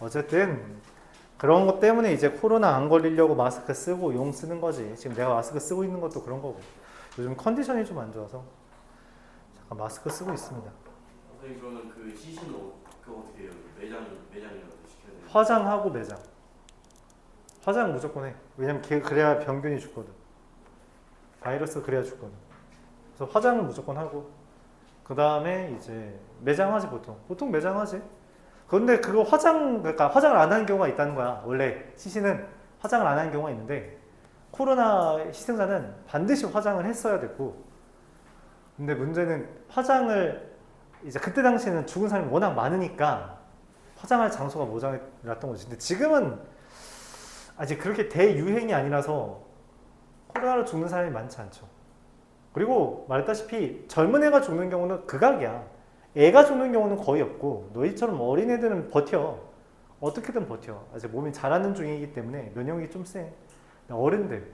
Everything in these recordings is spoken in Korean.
어쨌든 그런 것 때문에 이제 코로나 안 걸리려고 마스크 쓰고 용 쓰는 거지. 지금 내가 마스크 쓰고 있는 것도 그런 거고. 요즘 컨디션이 좀 안 좋아서 잠깐 마스크 쓰고 있습니다. 선생님 그러면 그 시신 옷 그거 어떻게 해요? 매장이라도 시켜야 돼요? 화장하고 매장. 화장 무조건 해. 왜냐면 그래야 병균이 죽거든. 바이러스 그래야 죽거든. 그래서 화장은 무조건 하고 그 다음에 이제 매장하지 보통. 보통 매장하지. 그런데 그거 그러니까 화장을 안 하는 경우가 있다는 거야. 원래 시신은 화장을 안 하는 경우가 있는데 코로나 희생자는 반드시 화장을 했어야 됐고 근데 문제는 화장을 이제 그때 당시에는 죽은 사람이 워낙 많으니까 화장할 장소가 모자랐던 거지. 근데 지금은 아직 그렇게 대유행이 아니라서 코로나로 죽는 사람이 많지 않죠. 그리고 말했다시피 젊은 애가 죽는 경우는 극악이야. 애가 죽는 경우는 거의 없고 너희처럼 어린애들은 버텨. 어떻게든 버텨. 아직 몸이 자라는 중이기 때문에 면역력이 좀 세. 어른들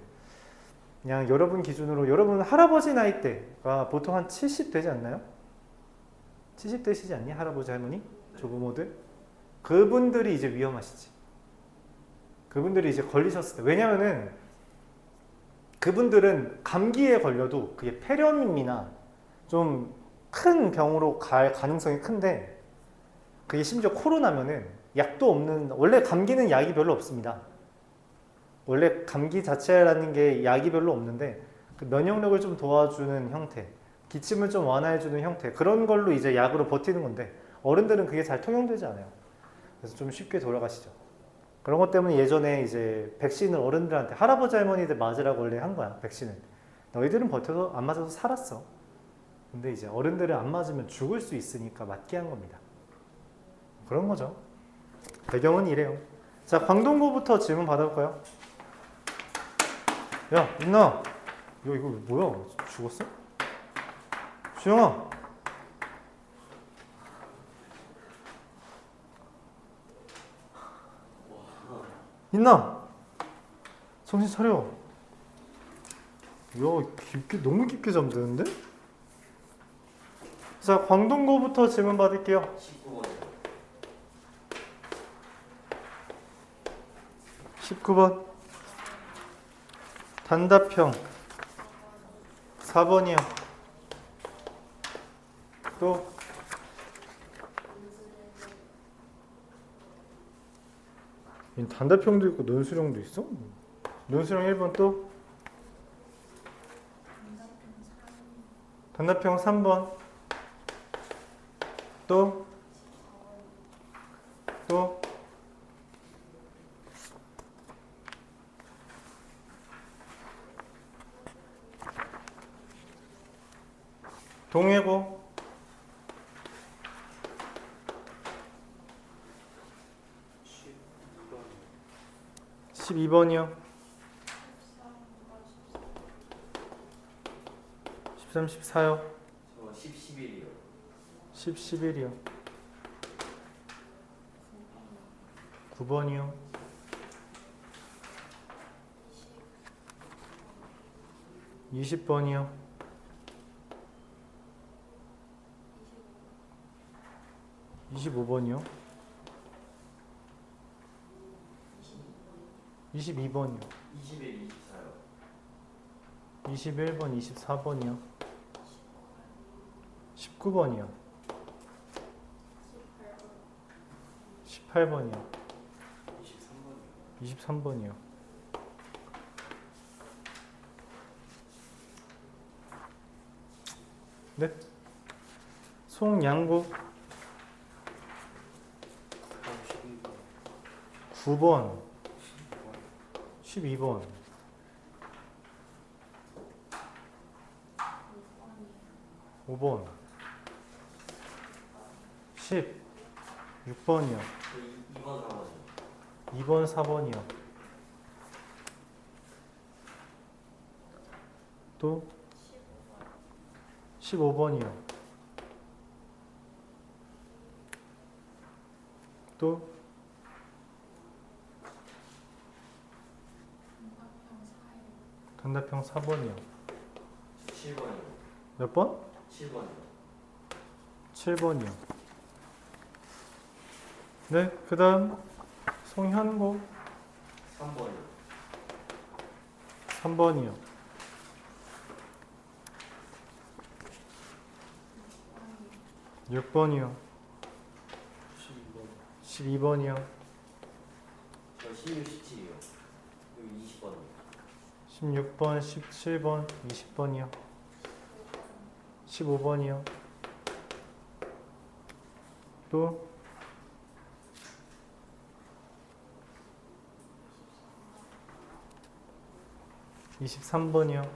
그냥 여러분 기준으로 여러분 할아버지 나이대가 보통 한 70 되지 않나요? 70 되시지 않니? 할아버지 할머니? 조부모들? 그분들이 이제 위험하시지. 그분들이 이제 걸리셨을 때 왜냐면은 그분들은 감기에 걸려도 그게 폐렴이나 좀 큰 병으로 갈 가능성이 큰데 그게 심지어 코로나면은 약도 없는 원래 감기는 약이 별로 없습니다. 원래 감기 자체라는 게 약이 별로 없는데 그 면역력을 좀 도와주는 형태 기침을 좀 완화해주는 형태 그런 걸로 이제 약으로 버티는 건데 어른들은 그게 잘 통용되지 않아요. 그래서 좀 쉽게 돌아가시죠. 그런 것 때문에 예전에 이제 백신을 어른들한테 할아버지 할머니들 맞으라고 원래 한 거야. 백신을. 너희들은 버텨서 안 맞아서 살았어. 근데 이제 어른들은 안 맞으면 죽을 수 있으니까 맞게 한 겁니다. 그런 거죠. 배경은 이래요. 자, 광동구부터 질문 받아볼까요? 야, 인나. 이거 뭐야? 죽었어? 수영아. 인나. 정신 차려. 야, 너무 깊게 잠드는데? 자, 광동구부터 질문 받을게요. 19번이요. 19번. 단답형. 4번이요. 또. 단답형도 있고 논술형도 있어? 논술형 1번 또. 단답형 3번. 또. 동해고 12번이요. 13, 14요. 저 10, 11이요. 10, 11이요. 9번이요. 20번이요. 25번이요. 22번이요. 21, 24요. 21번, 24번이요. 19번이요. 18번이요. 23번이요. 23번이요. 네? 송양국 9번 12번 5번 16번이요. 2번, 4번이요. 2번 4번이요. 또 15번이요. 또 단답형 4번이요. 7번이요. 몇 번? 7번이요. 7번이요. 네, 그 다음 송현고 3번이요. 3번이요. 6번이요. 12번이요. 저 16, 17이요. 여기 20번. 16번, 17번, 20번이요. 15번이요. 또 23번이요.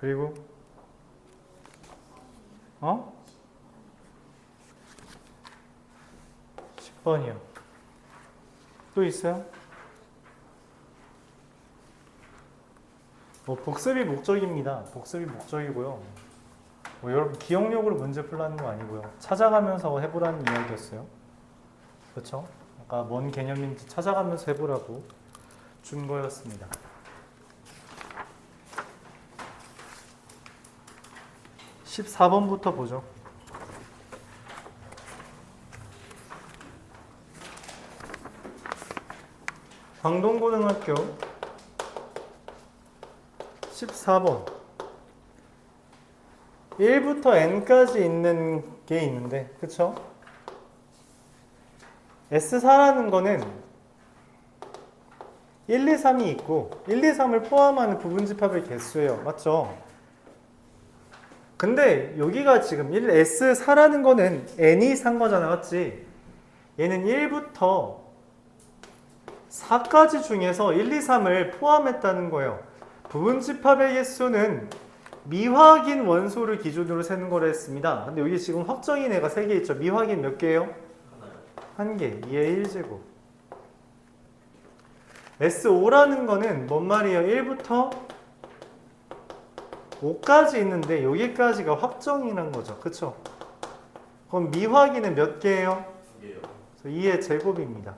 그리고 10번이요. 또 있어요? 복습이 목적입니다. 복습이 목적이고요. 여러분 기억력으로 문제 풀라는 거 아니고요. 찾아가면서 해보라는 이야기였어요. 그렇죠? 아까 뭔 개념인지 찾아가면서 해보라고 준 거였습니다. 14번부터 보죠. 광동고등학교 14번 1부터 n까지 있는 게 있는데 그쵸? S4라는 거는 1, 2, 3이 있고 1, 2, 3을 포함하는 부분집합의 개수예요. 맞죠? 근데 여기가 지금 S4라는 거는 n이 산 거잖아. 맞지? 얘는 1부터 4까지 중에서 1, 2, 3을 포함했다는 거예요. 부분집합의 개수는 미확인 원소를 기준으로 세는 거라 했습니다. 근데 여기 지금 확정인 애가 3개 있죠. 미확인 몇 개예요? 하나요. 1개. 2의 1제곱. S5라는 거는 뭔 말이에요? 1부터 5까지 있는데 여기까지가 확정이란 거죠. 그쵸? 그럼 미확인은 몇 개예요? 2개요. 2의 제곱입니다.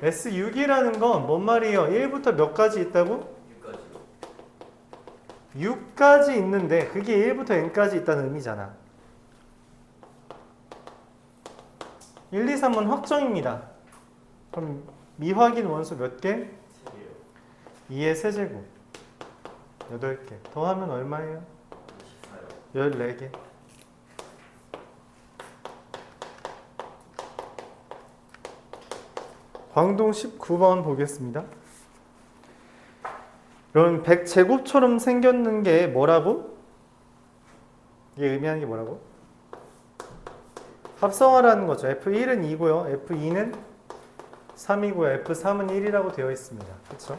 S6이라는 건 뭔 말이에요? 1부터 몇 가지 있다고? 6까지요. 6까지 있는데 그게 1부터 n까지 있다는 의미잖아. 1, 2, 3은 확정입니다. 그럼 미확인 원소 몇 개? 3개요. 2의 세제곱 8개 더하면 얼마예요? 14요. 14개. 광동 19번 보겠습니다. 이런 100제곱처럼 생겼는 게 뭐라고? 이게 의미하는 게 뭐라고? 합성하라는 거죠. F1은 2고요. F2는 3이고요. F3은 1이라고 되어 있습니다. 그렇죠?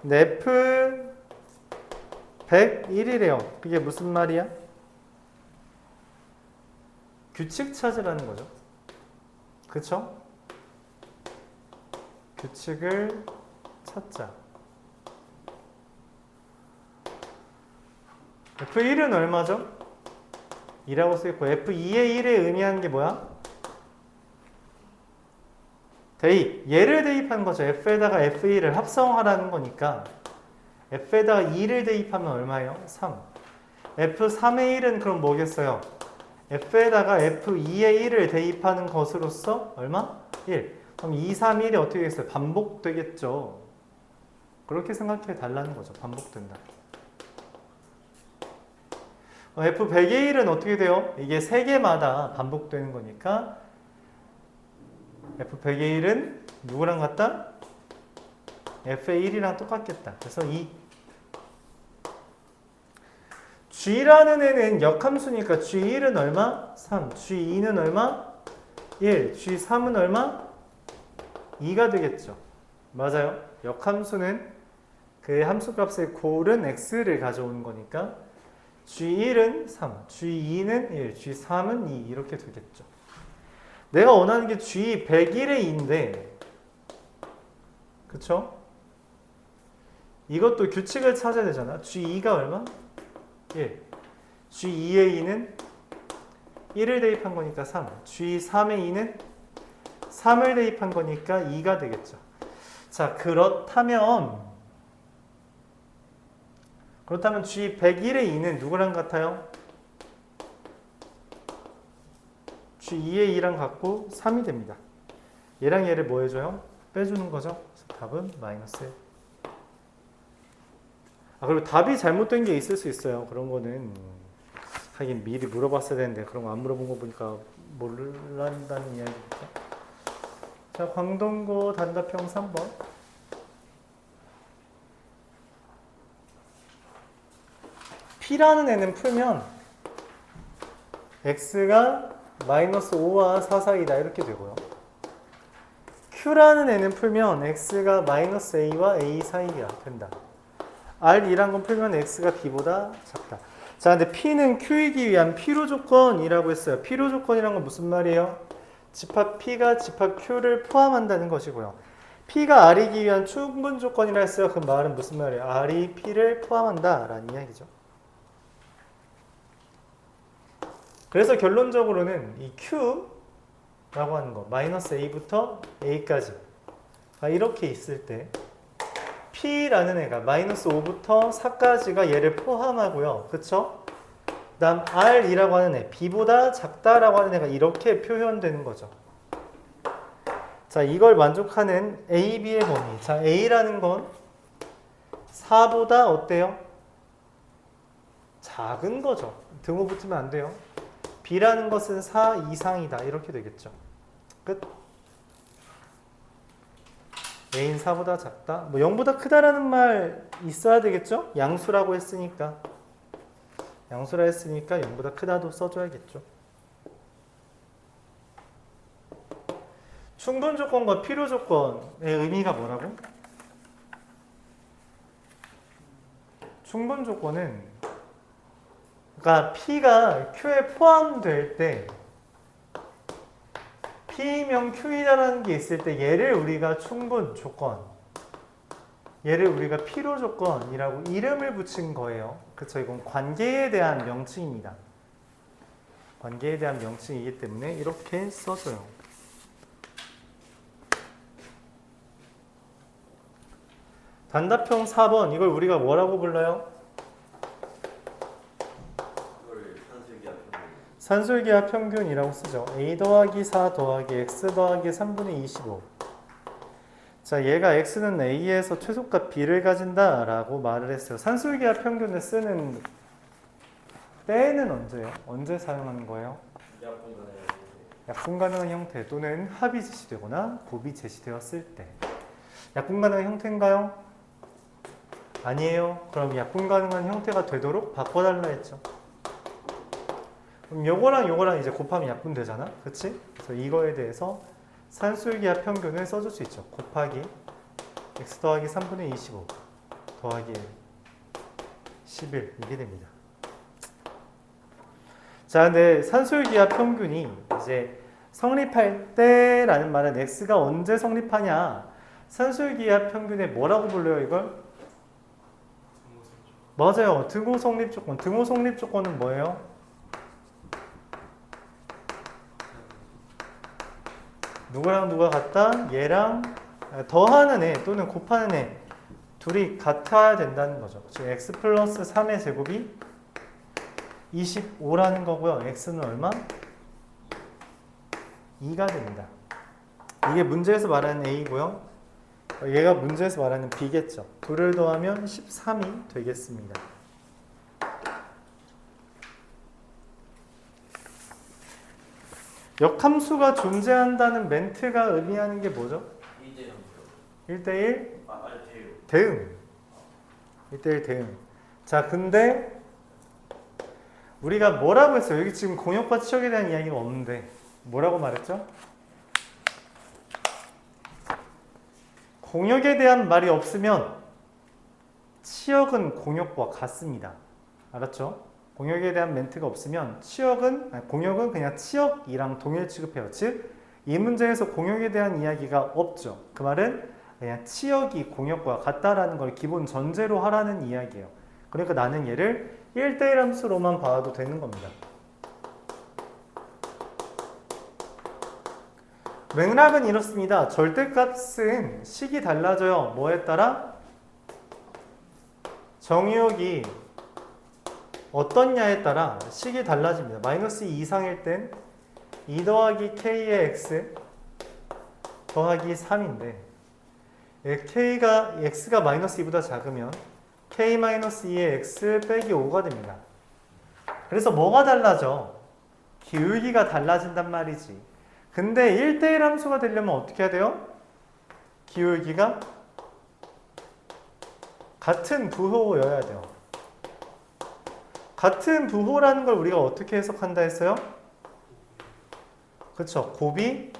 근데 F101이래요. 그게 무슨 말이야? 규칙 찾으라는 거죠. 그렇죠? 규칙을 찾자. F1은 얼마죠? 2라고 쓰였고 F2의 1에 의미하는 게 뭐야? 대입. 얘를 대입하는 거죠. F에다가 F1을 합성하라는 거니까 F에다가 2를 대입하면 얼마예요? 3. F3의 1은 그럼 뭐겠어요? F에다가 F2의 1을 대입하는 것으로서 얼마? 1. 그럼 2, 3, 1이 어떻게 되겠어요? 반복되겠죠. 그렇게 생각해 달라는 거죠. 반복된다. F100의 1은 어떻게 돼요? 이게 3개마다 반복되는 거니까 F100의 1은 누구랑 같다? F의 1이랑 똑같겠다. 그래서 2. G라는 애는 역함수니까 G1은 얼마? 3. G2는 얼마? 1. G3은 얼마? 2가 되겠죠. 맞아요. 역함수는 그 함수값의 고른 x를 가져오는 거니까 G1은 3, G2는 1, G3은 2 이렇게 되겠죠. 내가 원하는 게 G101의 2인데 그쵸? 이것도 규칙을 찾아야 되잖아. G2가 얼마? 1. G2의 2는 1을 대입한 거니까 3. G3의 2는 3을 대입한 거니까 2가 되겠죠. 자, 그렇다면 G101의 2는 누구랑 같아요? 그치 2에 2랑 같고 3이 됩니다. 얘랑 얘를 뭐 해줘요? 빼주는 거죠. 그래서 답은 마이너스 1. 그리고 답이 잘못된 게 있을 수 있어요. 그런 거는 하긴 미리 물어봤어야 되는데 그런 거 안 물어본 거 보니까 모른다는 이야기겠죠. 자, 광동고 단답형 3번. P라는 애는 풀면 X가 마이너스 5와 4 사이다 이렇게 되고요. Q라는 애는 풀면 X가 마이너스 A와 A 사이야 된다. R2란 건 풀면 X가 B보다 작다. 자, 근데 P는 Q이기 위한 필요 조건이라고 했어요. 필요 조건이란 건 무슨 말이에요? 집합 P가 집합 Q를 포함한다는 것이고요. P가 R이기 위한 충분 조건이라 했어요. 그 말은 무슨 말이에요? R이 P를 포함한다 라는 이야기죠. 그래서 결론적으로는 이 Q라고 하는 거 마이너스 A부터 A까지 이렇게 있을 때 P라는 애가 마이너스 5부터 4까지가 얘를 포함하고요. 그쵸? 그 다음 R이라고 하는 애 B보다 작다라고 하는 애가 이렇게 표현되는 거죠. 자, 이걸 만족하는 A, B의 범위. 자, A라는 건 4보다 어때요? 작은 거죠. 등호 붙으면 안 돼요. B라는 것은 4 이상이다. 이렇게 되겠죠. 끝. A는 4보다 작다. 뭐 0보다 크다라는 말 있어야 되겠죠? 양수라고 했으니까. 양수라 했으니까 0보다 크다도 써줘야겠죠. 충분 조건과 필요 조건의 의미가 뭐라고? 충분 조건은 그러니까 P가 Q에 포함될 때 P면 Q이다라는 게 있을 때 얘를 우리가 충분 조건, 얘를 우리가 필요 조건이라고 이름을 붙인 거예요. 그쵸? 이건 관계에 대한 명칭입니다. 관계에 대한 명칭이기 때문에 이렇게 써줘요. 단답형 4번 이걸 우리가 뭐라고 불러요? 산술기하 평균이라고 쓰죠. A 더하기 4 더하기 X 더하기 3분의 25. 자, 얘가 X는 A에서 최소값 B를 가진다 라고 말을 했어요. 산술기하 평균을 쓰는 때는 언제예요? 언제 사용하는 거예요? 약분 가능한 형태 또는 합이 제시되거나 곱이 제시되었을 때. 약분 가능한 형태인가요? 아니에요. 그럼 약분 가능한 형태가 되도록 바꿔달라 했죠. 그럼 요거랑 이제 곱하면 약분 되잖아. 그치? 그래서 이거에 대해서 산술기하 평균을 써줄 수 있죠. 곱하기 x 더하기 3분의 25 더하기 11 이게 됩니다. 자, 근데 산술기하 평균이 이제 성립할 때라는 말은 x가 언제 성립하냐? 산술기하 평균에 뭐라고 불러요, 이걸? 맞아요. 등호 성립 조건. 등호 성립 조건은 뭐예요? 누구랑 누가 같다? 얘랑 더하는 애 또는 곱하는 애 둘이 같아야 된다는 거죠. 즉 x 플러스 3의 제곱이 25라는 거고요. x는 얼마? 2가 됩니다. 이게 문제에서 말하는 a고요. 얘가 문제에서 말하는 b겠죠. 둘을 더하면 13이 되겠습니다. 역함수가 존재한다는 멘트가 의미하는 게 뭐죠? 1대1 대응. 1대1 대응. 자, 근데 우리가 뭐라고 했어요? 여기 지금 공역과 치역에 대한 이야기가 없는데 뭐라고 말했죠? 공역에 대한 말이 없으면 치역은 공역과 같습니다. 알았죠? 공역에 대한 멘트가 없으면 공역은 그냥 치역이랑 동일 취급해요. 즉, 이 문제에서 공역에 대한 이야기가 없죠. 그 말은 그냥 치역이 공역과 같다라는 걸 기본 전제로 하라는 이야기예요. 그러니까 나는 얘를 1대1 함수로만 봐도 되는 겁니다. 맥락은 이렇습니다. 절대값은 식이 달라져요. 뭐에 따라? 정의역이 어떻냐에 따라 식이 달라집니다. 마이너스 2 이상일 땐 2 더하기 k의 x 더하기 3인데 x가 마이너스 2보다 작으면 k 마이너스 2의 x 빼기 5가 됩니다. 그래서 뭐가 달라져? 기울기가 달라진단 말이지. 근데 1대1 함수가 되려면 어떻게 해야 돼요? 기울기가 같은 부호여야 돼요. 같은 부호라는 걸 우리가 어떻게 해석한다 했어요? 그쵸. 곱이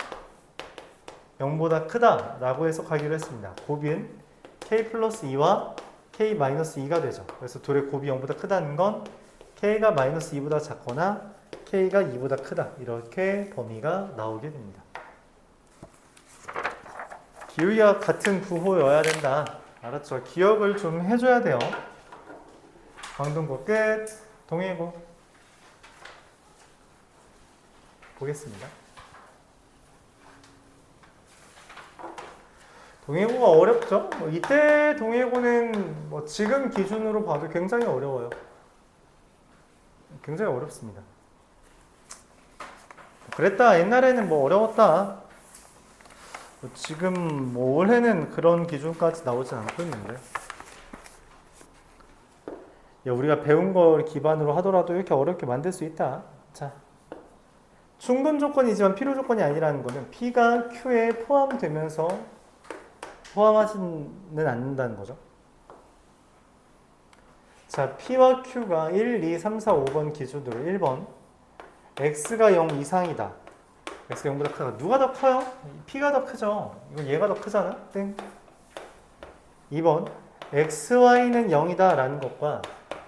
0보다 크다 라고 해석하기로 했습니다. 곱은 k 플러스 2와 k 마이너스 2가 되죠. 그래서 둘의 곱이 0보다 크다는 건 k가 마이너스 2보다 작거나 k가 2보다 크다. 이렇게 범위가 나오게 됩니다. 기울기가 같은 부호여야 된다. 알았죠? 기억을 좀 해줘야 돼요. 광동고 끝. 동해고 보겠습니다. 동해고가 어렵죠? 이때 동해고는 지금 기준으로 봐도 굉장히 어려워요. 굉장히 어렵습니다. 그랬다 옛날에는 어려웠다. 지금 올해는 그런 기준까지 나오진 않고 있는데. 우리가 배운 걸 기반으로 하더라도 이렇게 어렵게 만들 수 있다. 자, 충분 조건이지만 필요 조건이 아니라는 거는 P가 Q에 포함되면서 포함하지는 않는다는 거죠. 자, P와 Q가 1, 2, 3, 4, 5번 기준으로 1번 X가 0 이상이다. X가 0보다 크다. 누가 더 커요? P가 더 크죠. 이건 얘가 더 크잖아. 땡. 2번 XY는 0이다 라는 것과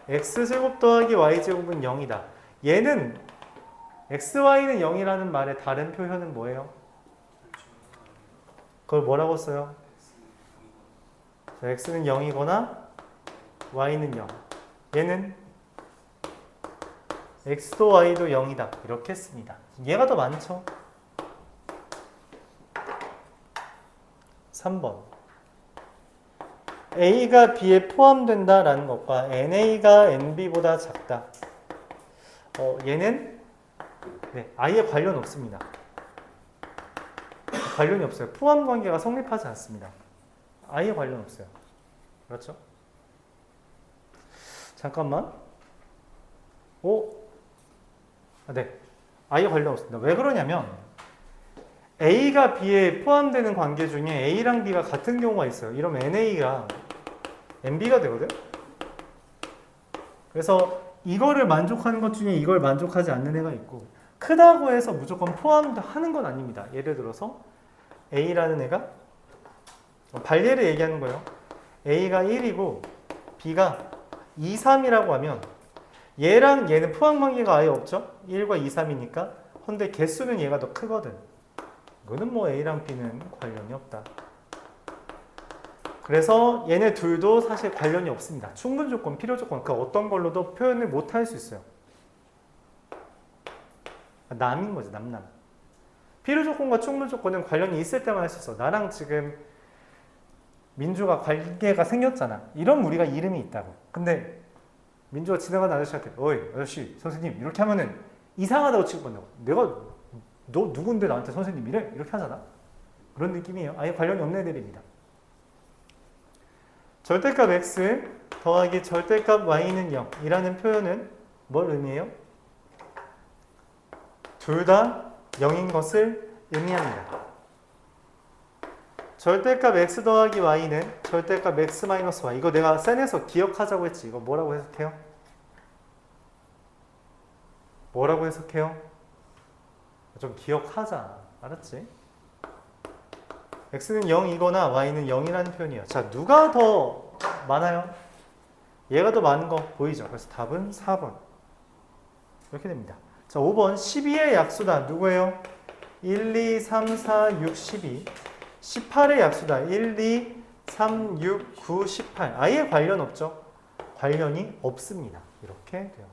X제곱 더하기 Y제곱은 0이다. 얘는 XY는 0이라는 말의 다른 표현은 뭐예요? 그걸 뭐라고 써요? 자, X는 0이거나 Y는 0. 얘는 X도 Y도 0이다. 이렇게 씁니다. 얘가 더 많죠? 3번 A가 B에 포함된다 라는 것과 NA가 NB보다 작다. 얘는 아예 관련 없습니다. 관련이 없어요. 포함 관계가 성립하지 않습니다. 아예 관련 없어요. 그렇죠? 잠깐만. 네. 아예 관련 없습니다. 왜 그러냐면 A가 B에 포함되는 관계 중에 A랑 B가 같은 경우가 있어요. 이러면 NA가 NB가 되거든? 그래서 이거를 만족하는 것 중에 이걸 만족하지 않는 애가 있고 크다고 해서 무조건 포함하는 건 아닙니다. 예를 들어서 A라는 애가 발예를 얘기하는 거예요. A가 1이고 B가 2, 3이라고 하면 얘랑 얘는 포함 관계가 아예 없죠? 1과 2, 3이니까. 근데 개수는 얘가 더 크거든. 이거는 A랑 B는 관련이 없다. 그래서 얘네 둘도 사실 관련이 없습니다. 충분 조건, 필요 조건 그 어떤 걸로도 표현을 못 할 수 있어요. 남인 거지, 남남. 필요 조건과 충분 조건은 관련이 있을 때만 할 수 있어. 나랑 지금 민주가 관계가 생겼잖아. 이러면 우리가 이름이 있다고. 근데 민주가 지나가는 아저씨한테 어이 아저씨 선생님 이렇게 하면은 이상하다고 취급한다고. 너 누군데 나한테 선생님이래? 이렇게 하잖아. 그런 느낌이에요. 아예 관련이 없는 애들입니다. 절대값 x 더하기 절대값 y는 0 이라는 표현은 뭘 의미해요? 둘 다 0인 것을 의미합니다. 절대값 x 더하기 y는 절대값 x 마이너스 y. 이거 내가 센에서 기억하자고 했지. 이거 뭐라고 해석해요? 뭐라고 해석해요? 좀 기억하자. 알았지? x는 0이거나 y는 0이라는 표현이에요. 자, 누가 더 많아요? 얘가 더 많은 거 보이죠? 그래서 답은 4번. 이렇게 됩니다. 자, 5번 12의 약수다. 누구예요? 1, 2, 3, 4, 6, 12. 18의 약수다. 1, 2, 3, 6, 9, 18. 아예 관련 없죠? 관련이 없습니다. 이렇게 돼요.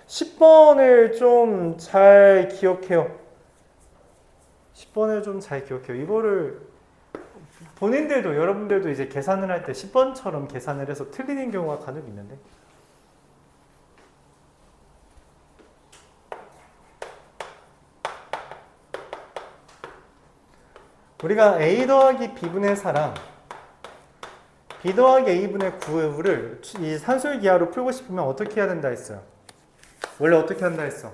10번을 좀 잘 기억해요. 10번을 좀 잘 기억해요. 이거를 본인들도 여러분들도 이제 계산을 할 때 10번처럼 계산을 해서 틀리는 경우가 간혹 있는데 우리가 a 더하기 b분의 4랑 b 더하기 a분의 9를 이 산술기하로 풀고 싶으면 어떻게 해야 된다 했어요? 원래 어떻게 한다 했어?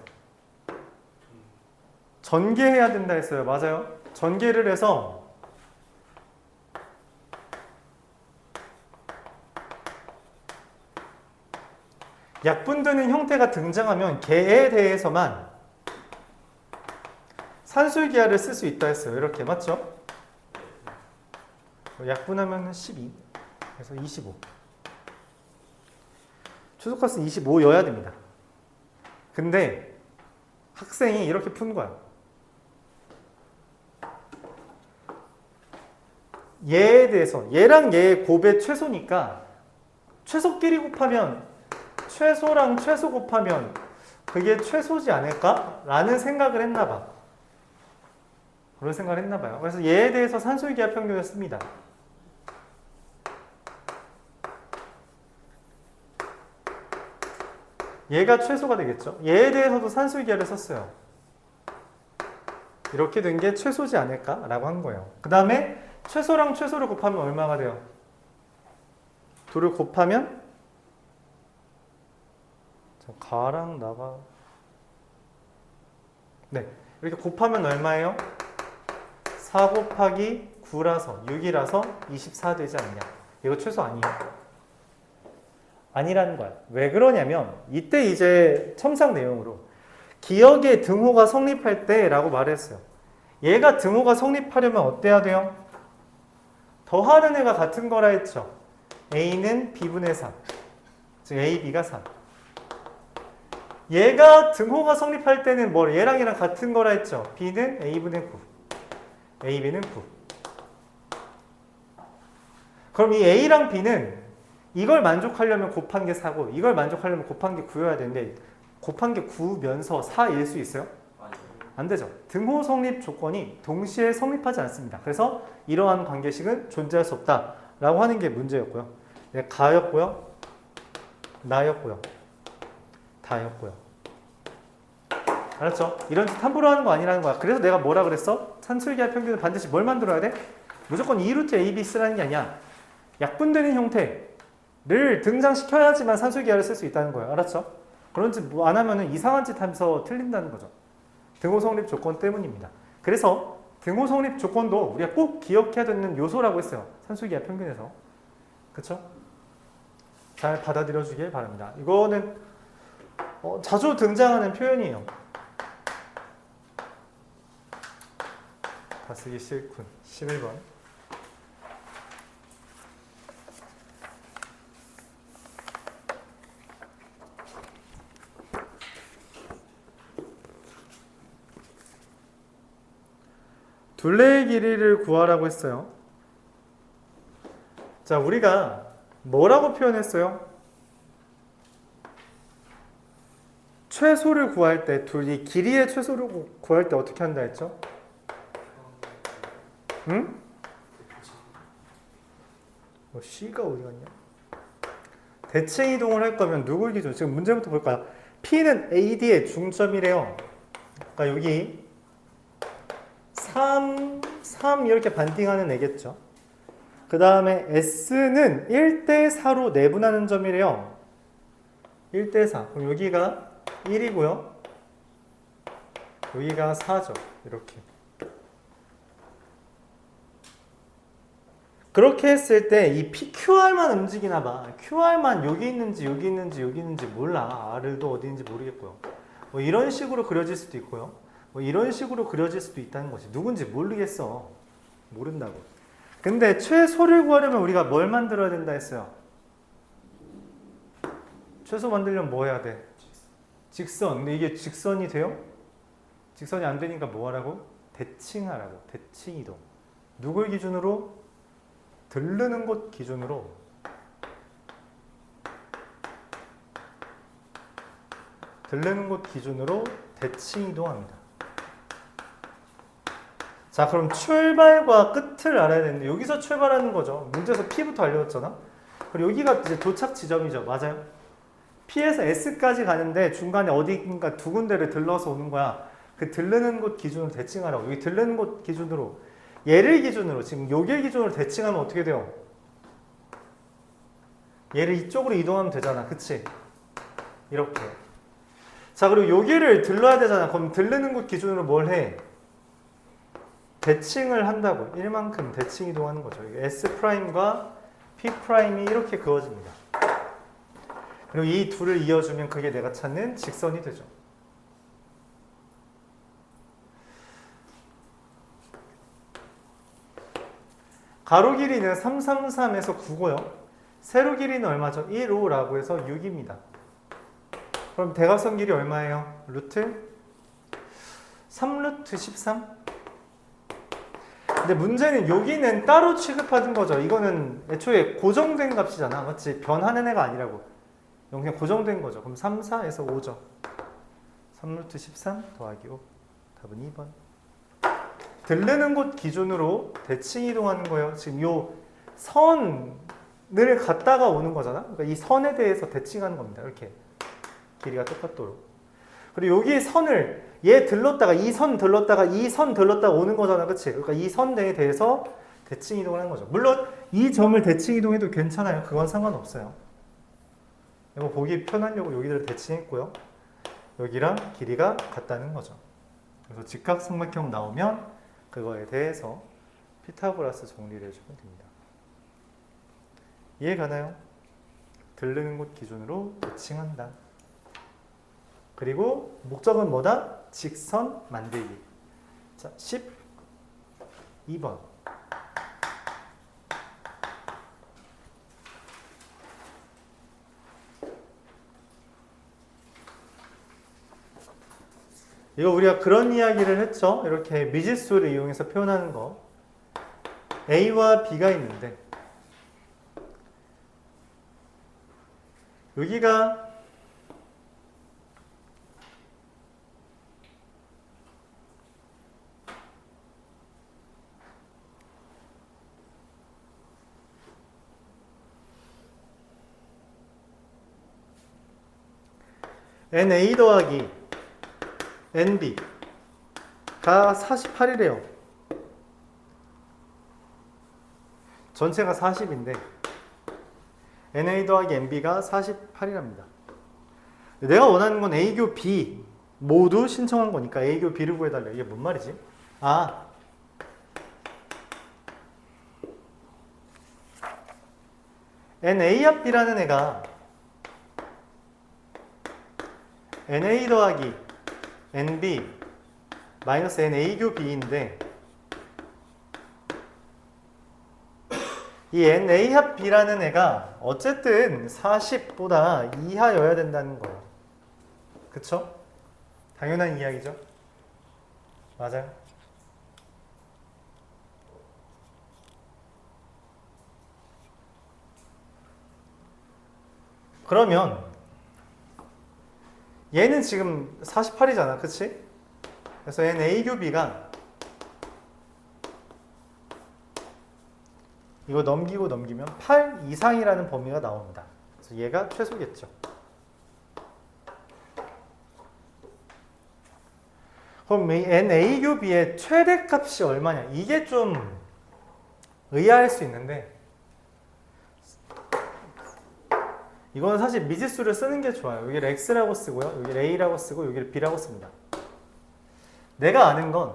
전개해야 된다 했어요. 맞아요. 전개를 해서 약분되는 형태가 등장하면 걔에 대해서만 산술기하를 쓸 수 있다 했어요. 이렇게 맞죠? 약분하면 12, 그래서 25. 최소값은 25여야 됩니다. 근데 학생이 이렇게 푼 거야. 얘에 대해서 얘랑 얘의 곱의 최소니까 최소끼리 곱하면 최소랑 최소 곱하면 그게 최소지 않을까? 라는 생각을 했나 봐. 그런 생각을 했나 봐요. 그래서 얘에 대해서 산술기하 평균을 씁니다. 얘가 최소가 되겠죠. 얘에 대해서도 산술기하를 썼어요. 이렇게 된 게 최소지 않을까라고 한 거예요. 그 다음에 최소랑 최소를 곱하면 얼마가 돼요? 둘을 곱하면 가랑 나가 네 이렇게 곱하면 얼마예요? 4 곱하기 9라서 6이라서 24 되지 않냐. 이거 최소 아니에요? 아니라는 거야. 왜 그러냐면 이때 이제 첨삭 내용으로 기억의 등호가 성립할 때라고 말했어요. 얘가 등호가 성립하려면 어때야 돼요? 더하는 애가 같은 거라 했죠. A는 B분의 4. 즉 A, B가 4. 얘가 등호가 성립할 때는 뭘? 얘랑 얘랑 같은 거라 했죠. B는 A분의 9. A, B는 9. 그럼 이 A랑 B는 이걸 만족하려면 곱한 게 4고 이걸 만족하려면 곱한 게 9여야 되는데 곱한 게 9면서 4일 수 있어요? 안 되죠. 등호 성립 조건이 동시에 성립하지 않습니다. 그래서 이러한 관계식은 존재할 수 없다라고 하는 게 문제였고요. 네, 가였고요. 나였고요. 다였고요. 알았죠? 이런 짓 함부로 하는 거 아니라는 거야. 그래서 내가 뭐라 그랬어? 산술기하 평균은 반드시 뭘 만들어야 돼? 무조건 2루트 A, B 쓰라는 게 아니야. 약분되는 형태를 등장시켜야지만 산술기하를 쓸 수 있다는 거예요. 알았죠? 그런 짓 뭐 안 하면 이상한 짓 하면서 틀린다는 거죠. 등호 성립 조건 때문입니다. 그래서 등호 성립 조건도 우리가 꼭 기억해야 되는 요소라고 했어요. 산술기하 평균에서. 그쵸? 잘 받아들여 주길 바랍니다. 이거는 자주 등장하는 표현이에요. 다 쓰기 싫군. 11번. 둘레의 길이를 구하라고 했어요. 자, 우리가 뭐라고 표현했어요? 최소를 구할 때, 이 길이의 최소를 구할 때 어떻게 한다 했죠? 응? C가 어디 갔냐? 대칭 이동을 할 거면 누굴 기준? 지금 문제부터 볼까요? P는 AD의 중점이래요. 그러니까 여기 3 이렇게 반띵하는 애겠죠. 그 다음에 S는 1대 4로 내분하는 점이래요. 1대 4. 그럼 여기가 1이고요. 여기가 4죠. 이렇게. 그렇게 했을 때 이 PQR만 움직이나 봐. QR만 여기 있는지 여기 있는지 여기 있는지 몰라. R도 어디 있는지 모르겠고요. 뭐 이런 식으로 그려질 수도 있고요. 뭐 이런 식으로 그려질 수도 있다는 거지. 누군지 모르겠어. 모른다고. 근데 최소를 구하려면 우리가 뭘 만들어야 된다 했어요? 최소 만들려면 뭐 해야 돼? 직선. 근데 이게 직선이 돼요? 직선이 안 되니까 뭐 하라고? 대칭하라고. 대칭 이동. 누굴 기준으로? 들르는 곳 기준으로 대칭 이동합니다. 자, 그럼 출발과 끝을 알아야 되는데 여기서 출발하는 거죠. 문제에서 P부터 알려줬잖아. 그리고 여기가 이제 도착 지점이죠. 맞아요? P에서 S까지 가는데 중간에 어디인가 두 군데를 들러서 오는 거야. 그 들르는 곳 기준으로 대칭하라고. 여기 들르는 곳 기준으로 얘를 기준으로 지금 여기를 기준으로 대칭하면 어떻게 돼요? 얘를 이쪽으로 이동하면 되잖아. 그치? 이렇게. 자, 그리고 여기를 들러야 되잖아. 그럼 들르는 곳 기준으로 뭘 해? 대칭을 한다고. 1만큼 대칭 이동하는 거죠. S'과 P'이 이렇게 그어집니다. 그리고 이 둘을 이어주면 그게 내가 찾는 직선이 되죠. 가로 길이는 333에서 9고요. 세로 길이는 얼마죠? 1,5라고 해서 6입니다. 그럼 대각선 길이 얼마예요? 루트 3루트 13? 근데 문제는 여기는 따로 취급하는 거죠. 이거는 애초에 고정된 값이잖아. 맞지? 변하는 애가 아니라고. 이건 그냥 고정된 거죠. 그럼 3, 4에서 5죠. 3루트 13 더하기 5. 답은 2번. 들르는 곳 기준으로 대칭 이동하는 거예요. 지금 요 선을 갖다가 오는 거잖아. 그러니까 이 선에 대해서 대칭하는 겁니다. 이렇게 길이가 똑같도록. 그리고 여기 선을 얘 들렀다가 이 선 들렀다가 이 선 들렀다가 오는 거잖아. 그치? 그러니까 이 선에 대해서 대칭 이동을 하는 거죠. 물론 이 점을 대칭 이동해도 괜찮아요. 그건 상관없어요. 이거 보기 편하려고 여기를 대칭했고요. 여기랑 길이가 같다는 거죠. 그래서 직각삼각형 나오면 그거에 대해서 피타고라스 정리를 해주면 됩니다. 이해 가나요? 들르는 곳 기준으로 대칭한다. 그리고 목적은 뭐다? 직선 만들기. 자, 12번. 이거 우리가 그런 이야기를 했죠. 이렇게 미지수를 이용해서 표현하는 거. A와 B가 있는데 여기가 NA 더하기 NB가 48이래요. 전체가 40인데 NA 더하기 NB가 48이랍니다. 내가 원하는 건 A교 B 모두 신청한 거니까 A교 B를 구해달래. 이게 뭔 말이지? 아, NA 합 B라는 애가 NA 더하기 NB 마이너스 NA교 B인데 이 NA 합 B라는 애가 어쨌든 40보다 이하여야 된다는 거예요. 그쵸? 당연한 이야기죠? 맞아요. 그러면 얘는 지금 48이잖아. 그치? 그래서 NA교 B가 이거 넘기고 넘기면 8 이상이라는 범위가 나옵니다. 그래서 얘가 최소겠죠. 그럼 이 NA교 B의 최대값이 얼마냐? 이게 좀 의아할 수 있는데 이거는 사실 미지수를 쓰는 게 좋아요. 여기를 X라고 쓰고요. 여기를 A라고 쓰고 여기를 B라고 씁니다. 내가 아는 건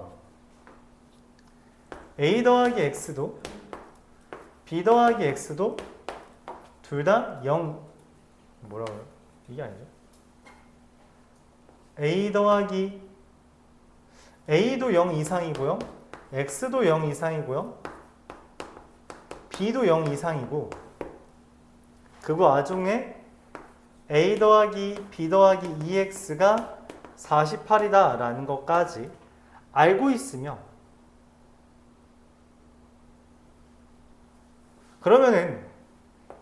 A 더하기 X도 B 더하기 X도 둘 다 0 뭐라고 해요? 이게 아니죠. A 더하기 A도 0 이상이고요. X도 0 이상이고요. B도 0 이상이고 그거 와중에 A 더하기 B 더하기 2X가 48이다 라는 것까지 알고 있으면 그러면은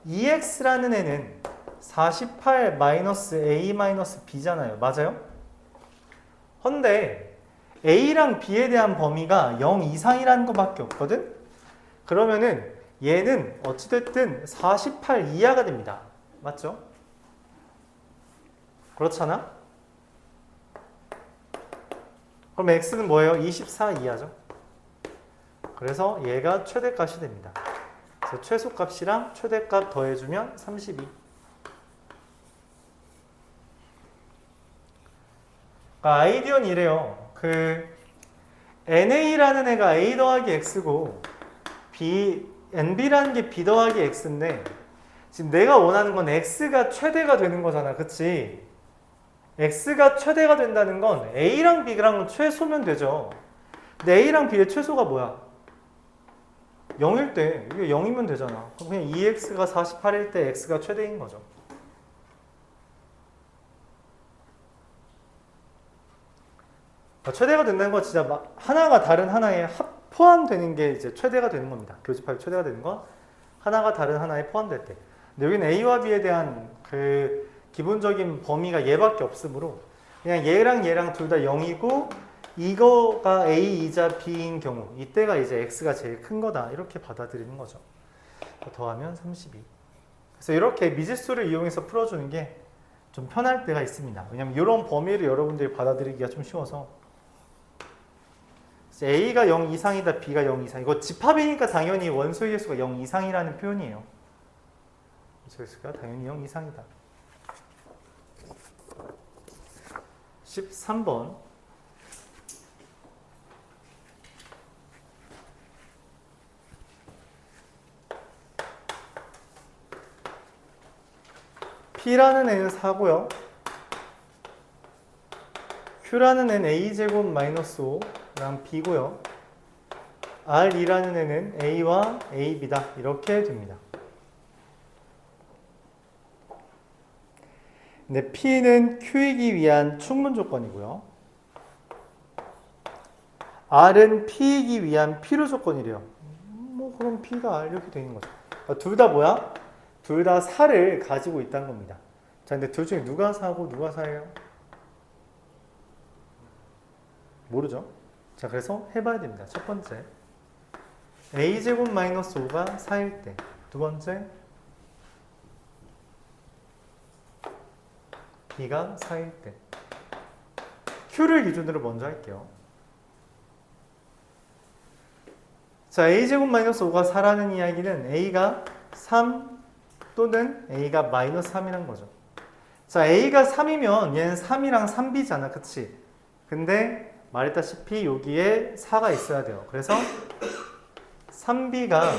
2x라는 애는 48 마이너스 a 마이너스 b잖아요. 맞아요? 헌데 a랑 b에 대한 범위가 0 이상이라는 것밖에 없거든? 그러면은 얘는 어찌됐든 48 이하가 됩니다. 맞죠? 그렇잖아? 그럼 x는 뭐예요? 24 이하죠. 그래서 얘가 최대값이 됩니다. 그래서 최소값이랑 최대값 더해주면 32. 아이디어는 이래요. NA라는 애가 A 더하기 X고 NB라는 게 B 더하기 X인데 지금 내가 원하는 건 X가 최대가 되는 거잖아. 그치? X가 최대가 된다는 건 A랑 B랑 최소면 되죠. 근데 A랑 B의 최소가 뭐야? 0일 때 이게 0이면 되잖아. 그럼 그냥 2X가 48일 때 X가 최대인 거죠. 최대가 된다는 건 진짜 하나가 다른 하나에 포함되는 게 이제 최대가 되는 겁니다. 교집합이 최대가 되는 건 하나가 다른 하나에 포함될 때. 근데 여기는 A와 B에 대한 기본적인 범위가 얘밖에 없으므로 그냥 얘랑 둘 다 0이고 이거가 A이자 B인 경우 이때가 이제 X가 제일 큰 거다 이렇게 받아들이는 거죠. 더하면 32. 그래서 이렇게 미지수를 이용해서 풀어주는 게 좀 편할 때가 있습니다. 왜냐면 이런 범위를 여러분들이 받아들이기가 좀 쉬워서 A가 0 이상이다, B가 0 이상. 이거 집합이니까 당연히 원소의 개수가 0 이상이라는 표현이에요. 원소의 개수가 당연히 0 이상이다. 13번. P라는 애는 4고요. Q라는 애는 A제곱 마이너스 5랑 B고요. R2라는 애는 A와 AB다. 이렇게 됩니다. 근데 P는 Q이기 위한 충분 조건이고요. R은 P이기 위한 필요 조건이래요. 그럼 P가 R 이렇게 되는 거죠. 둘 다 뭐야? 둘 다 4를 가지고 있다는 겁니다. 자, 근데 둘 중에 누가 4고 누가 4예요? 모르죠? 자, 그래서 해봐야 됩니다. 첫 번째, A제곱 마이너스 5가 4일 때. 두 번째, B가 4일 때. Q를 기준으로 먼저 할게요. 자, A제곱 마이너스 5가 4라는 이야기는 A가 3 또는 A가 마이너스 3이란 거죠. 자, A가 3이면 얘는 3이랑 3B잖아. 그치? 근데 말했다시피 여기에 4가 있어야 돼요. 그래서 3B가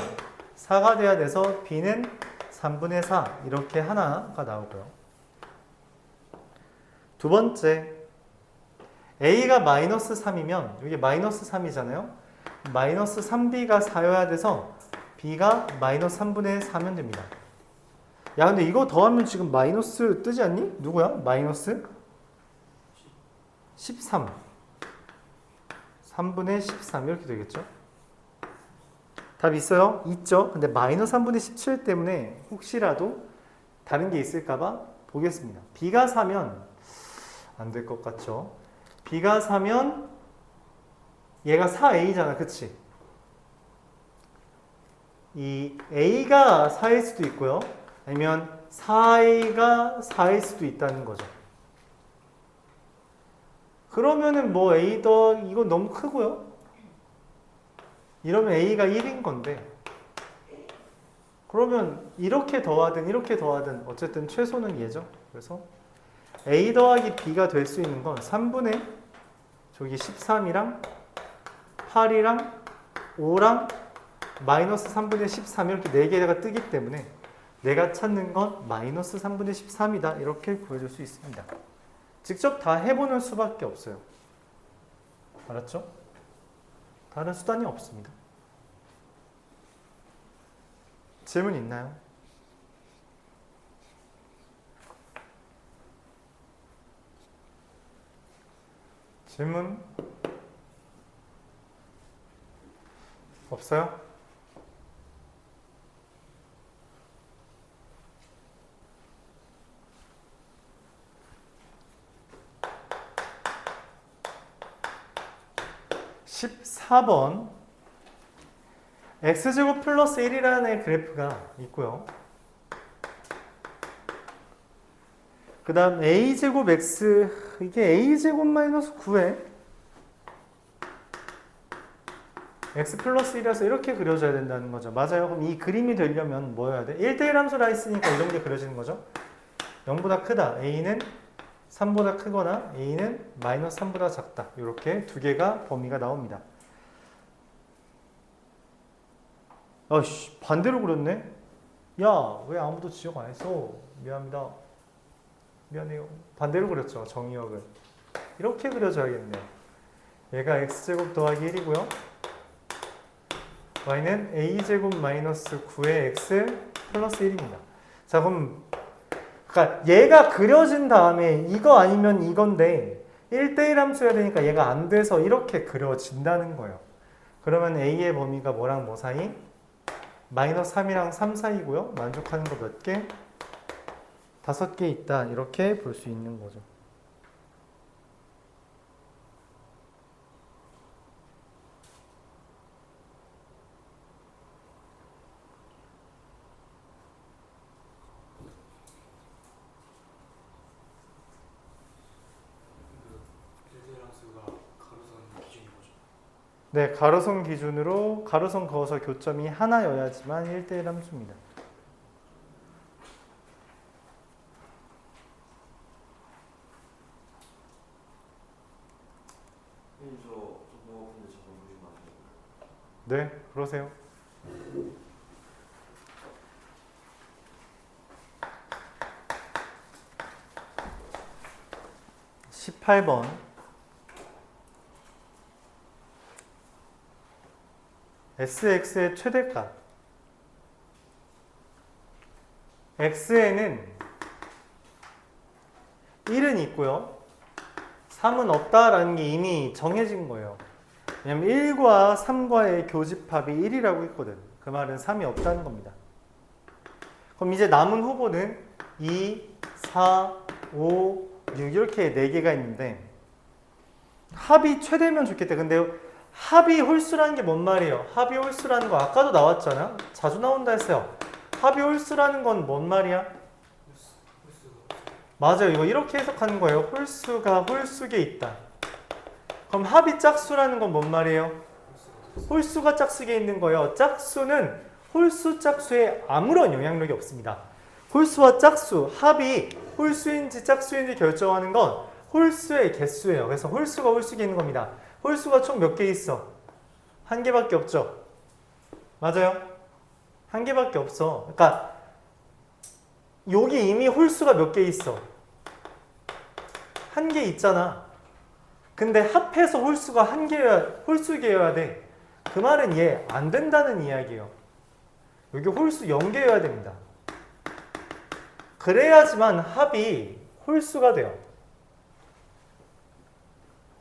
4가 돼야 돼서 B는 3분의 4 이렇게 하나가 나오고요. 두 번째, A가 마이너스 3이면 여기 마이너스 3이잖아요. 마이너스 3B가 4여야 돼서 B가 마이너스 3분의 4면 됩니다. 야, 근데 이거 더하면 지금 마이너스 뜨지 않니? 누구야? 마이너스 13. 3분의 13 이렇게 되겠죠? 답 있어요? 있죠? 근데 마이너스 3분의 17 때문에 혹시라도 다른 게 있을까봐 보겠습니다. B가 4면 안 될 것 같죠? B가 4면 얘가 4A잖아. 그치? 이 A가 4일 수도 있고요. 아니면 4A가 4일 수도 있다는 거죠. 그러면은 뭐 A 더 이건 너무 크고요. 이러면 A가 1인 건데 그러면 이렇게 더하든 어쨌든 최소는 얘죠. 그래서 A 더하기 B가 될 수 있는 건 3분의 저기 13이랑 8이랑 5랑 마이너스 3분의 13 이렇게 4개가 뜨기 때문에 내가 찾는 건 마이너스 3분의 13이다. 이렇게 구해줄 수 있습니다. 직접 다 해보는 수밖에 없어요. 알았죠? 다른 수단이 없습니다. 질문 있나요? 질문? 없어요? (14번) x제곱 플러스 1이라는 그래프가 있고요. 그 다음 a제곱 x 이게 a제곱 마이너스 9에 x 플러스 1이라서 이렇게 그려져야 된다는 거죠. 맞아요. 그럼 이 그림이 되려면 뭐여야 돼? 1대1 함수라 했으니까 이런 게 그려지는 거죠. 0보다 크다. a는 3보다 크거나 a는 마이너스 3보다 작다. 이렇게 두 개가 범위가 나옵니다. 아씨, 반대로 그렸네? 야, 왜 아무도 지적 안 했어? 미안합니다. 미안해요. 반대로 그렸죠, 정의역을. 이렇게 그려줘야겠네요. 얘가 x제곱 더하기 1이고요. y는 a제곱 마이너스 9의 x 플러스 1입니다. 자, 그럼 그러니까 얘가 그려진 다음에 이거 아니면 이건데 1대1 함수여야 되니까 얘가 안 돼서 이렇게 그려진다는 거예요. 그러면 a의 범위가 뭐랑 뭐 사이? 마이너스 3이랑 3 사이고요. 만족하는 거 몇 개? 5개 있다. 이렇게 볼 수 있는 거죠. 네, 가로선 기준으로 가로선 그어서 교점이 하나여야지만 1대1 함수입니다. 선생님 저 배고픈데 저 물이 마셔요. 네, 그러세요. (18번) sx의 최대값 x에는 1은 있고요 3은 없다라는 게 이미 정해진 거예요. 왜냐면 1과 3과의 교집합이 1이라고 했거든. 그 말은 3이 없다는 겁니다. 그럼 이제 남은 후보는 2, 4, 5, 6 이렇게 4개가 있는데 합이 최대면 좋겠다. 근데 합이 홀수라는 게 뭔 말이에요? 합이 홀수라는 거 아까도 나왔잖아. 자주 나온다 했어요. 합이 홀수라는 건 뭔 말이야? 맞아요. 이거 이렇게 해석하는 거예요. 홀수가 홀수에 있다. 그럼 합이 짝수라는 건 뭔 말이에요? 홀수가 짝수에 있는 거예요. 짝수는 홀수 짝수에 아무런 영향력이 없습니다. 홀수와 짝수, 합이 홀수인지 짝수인지 결정하는 건 홀수의 개수예요. 그래서 홀수가 홀수에 있는 겁니다. 홀수가 총 몇 개 있어? 한 개밖에 없죠? 맞아요? 한 개밖에 없어. 그러니까 여기 이미 홀수가 몇 개 있어? 한 개 있잖아. 근데 합해서 홀수가 한 개여야, 홀수개여야 돼. 그 말은 얘 안 된다는 이야기예요. 여기 홀수 0개여야 됩니다. 그래야지만 합이 홀수가 돼요.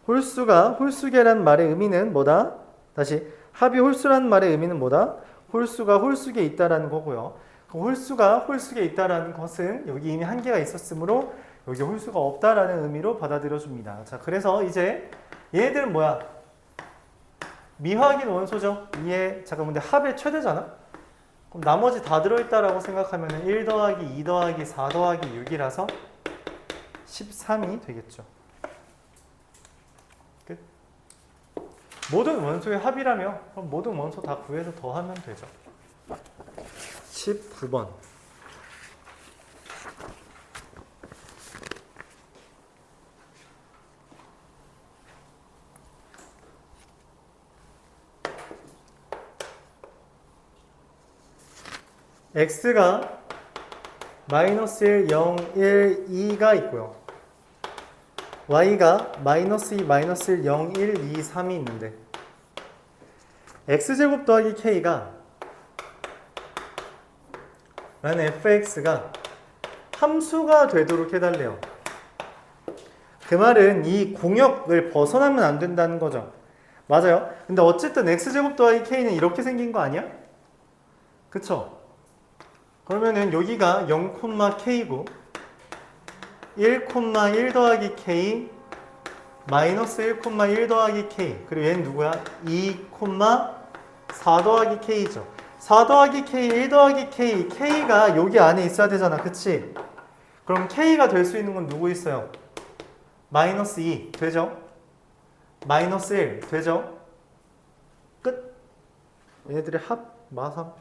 홀수가 홀수계란 말의 의미는 뭐다? 다시 합이 홀수라는 말의 의미는 뭐다? 홀수가 홀수계에 있다라는 거고요. 그 홀수가 홀수계에 있다라는 것은 여기 이미 한 개가 있었으므로 여기 홀수가 없다라는 의미로 받아들여 줍니다. 자, 그래서 이제 얘네들은 뭐야? 미확인 원소죠. 이게 잠깐 근데 합의 최대잖아. 그럼 나머지 다 들어있다라고 생각하면 1 더하기 2 더하기 4 더하기 6이라서 13이 되겠죠. 끝. 모든 원소의 합이라며 그럼 모든 원소 다 구해서 더하면 되죠. 19번. x가 마이너스 1, 0, 1, 2가 있고요. y가 마이너스 2, 마이너스 1, 0, 1, 2, 3이 있는데 x제곱 더하기 k가 라는 fx가 함수가 되도록 해달래요. 그 말은 이 공역을 벗어나면 안 된다는 거죠. 맞아요. 근데 어쨌든 x제곱 더하기 k는 이렇게 생긴 거 아니야? 그쵸? 그러면은 여기가 0,k고 1,1 더하기 k 마이너스 1,1 더하기 k 그리고 얘는 누구야? 2,4 더하기 k죠. 4 더하기 k, 1 더하기 k, k가 여기 안에 있어야 되잖아. 그치? 그럼 k가 될 수 있는 건 누구 있어요? 마이너스 2 되죠? 마이너스 1 되죠? 끝. 얘네들의 합 마삼.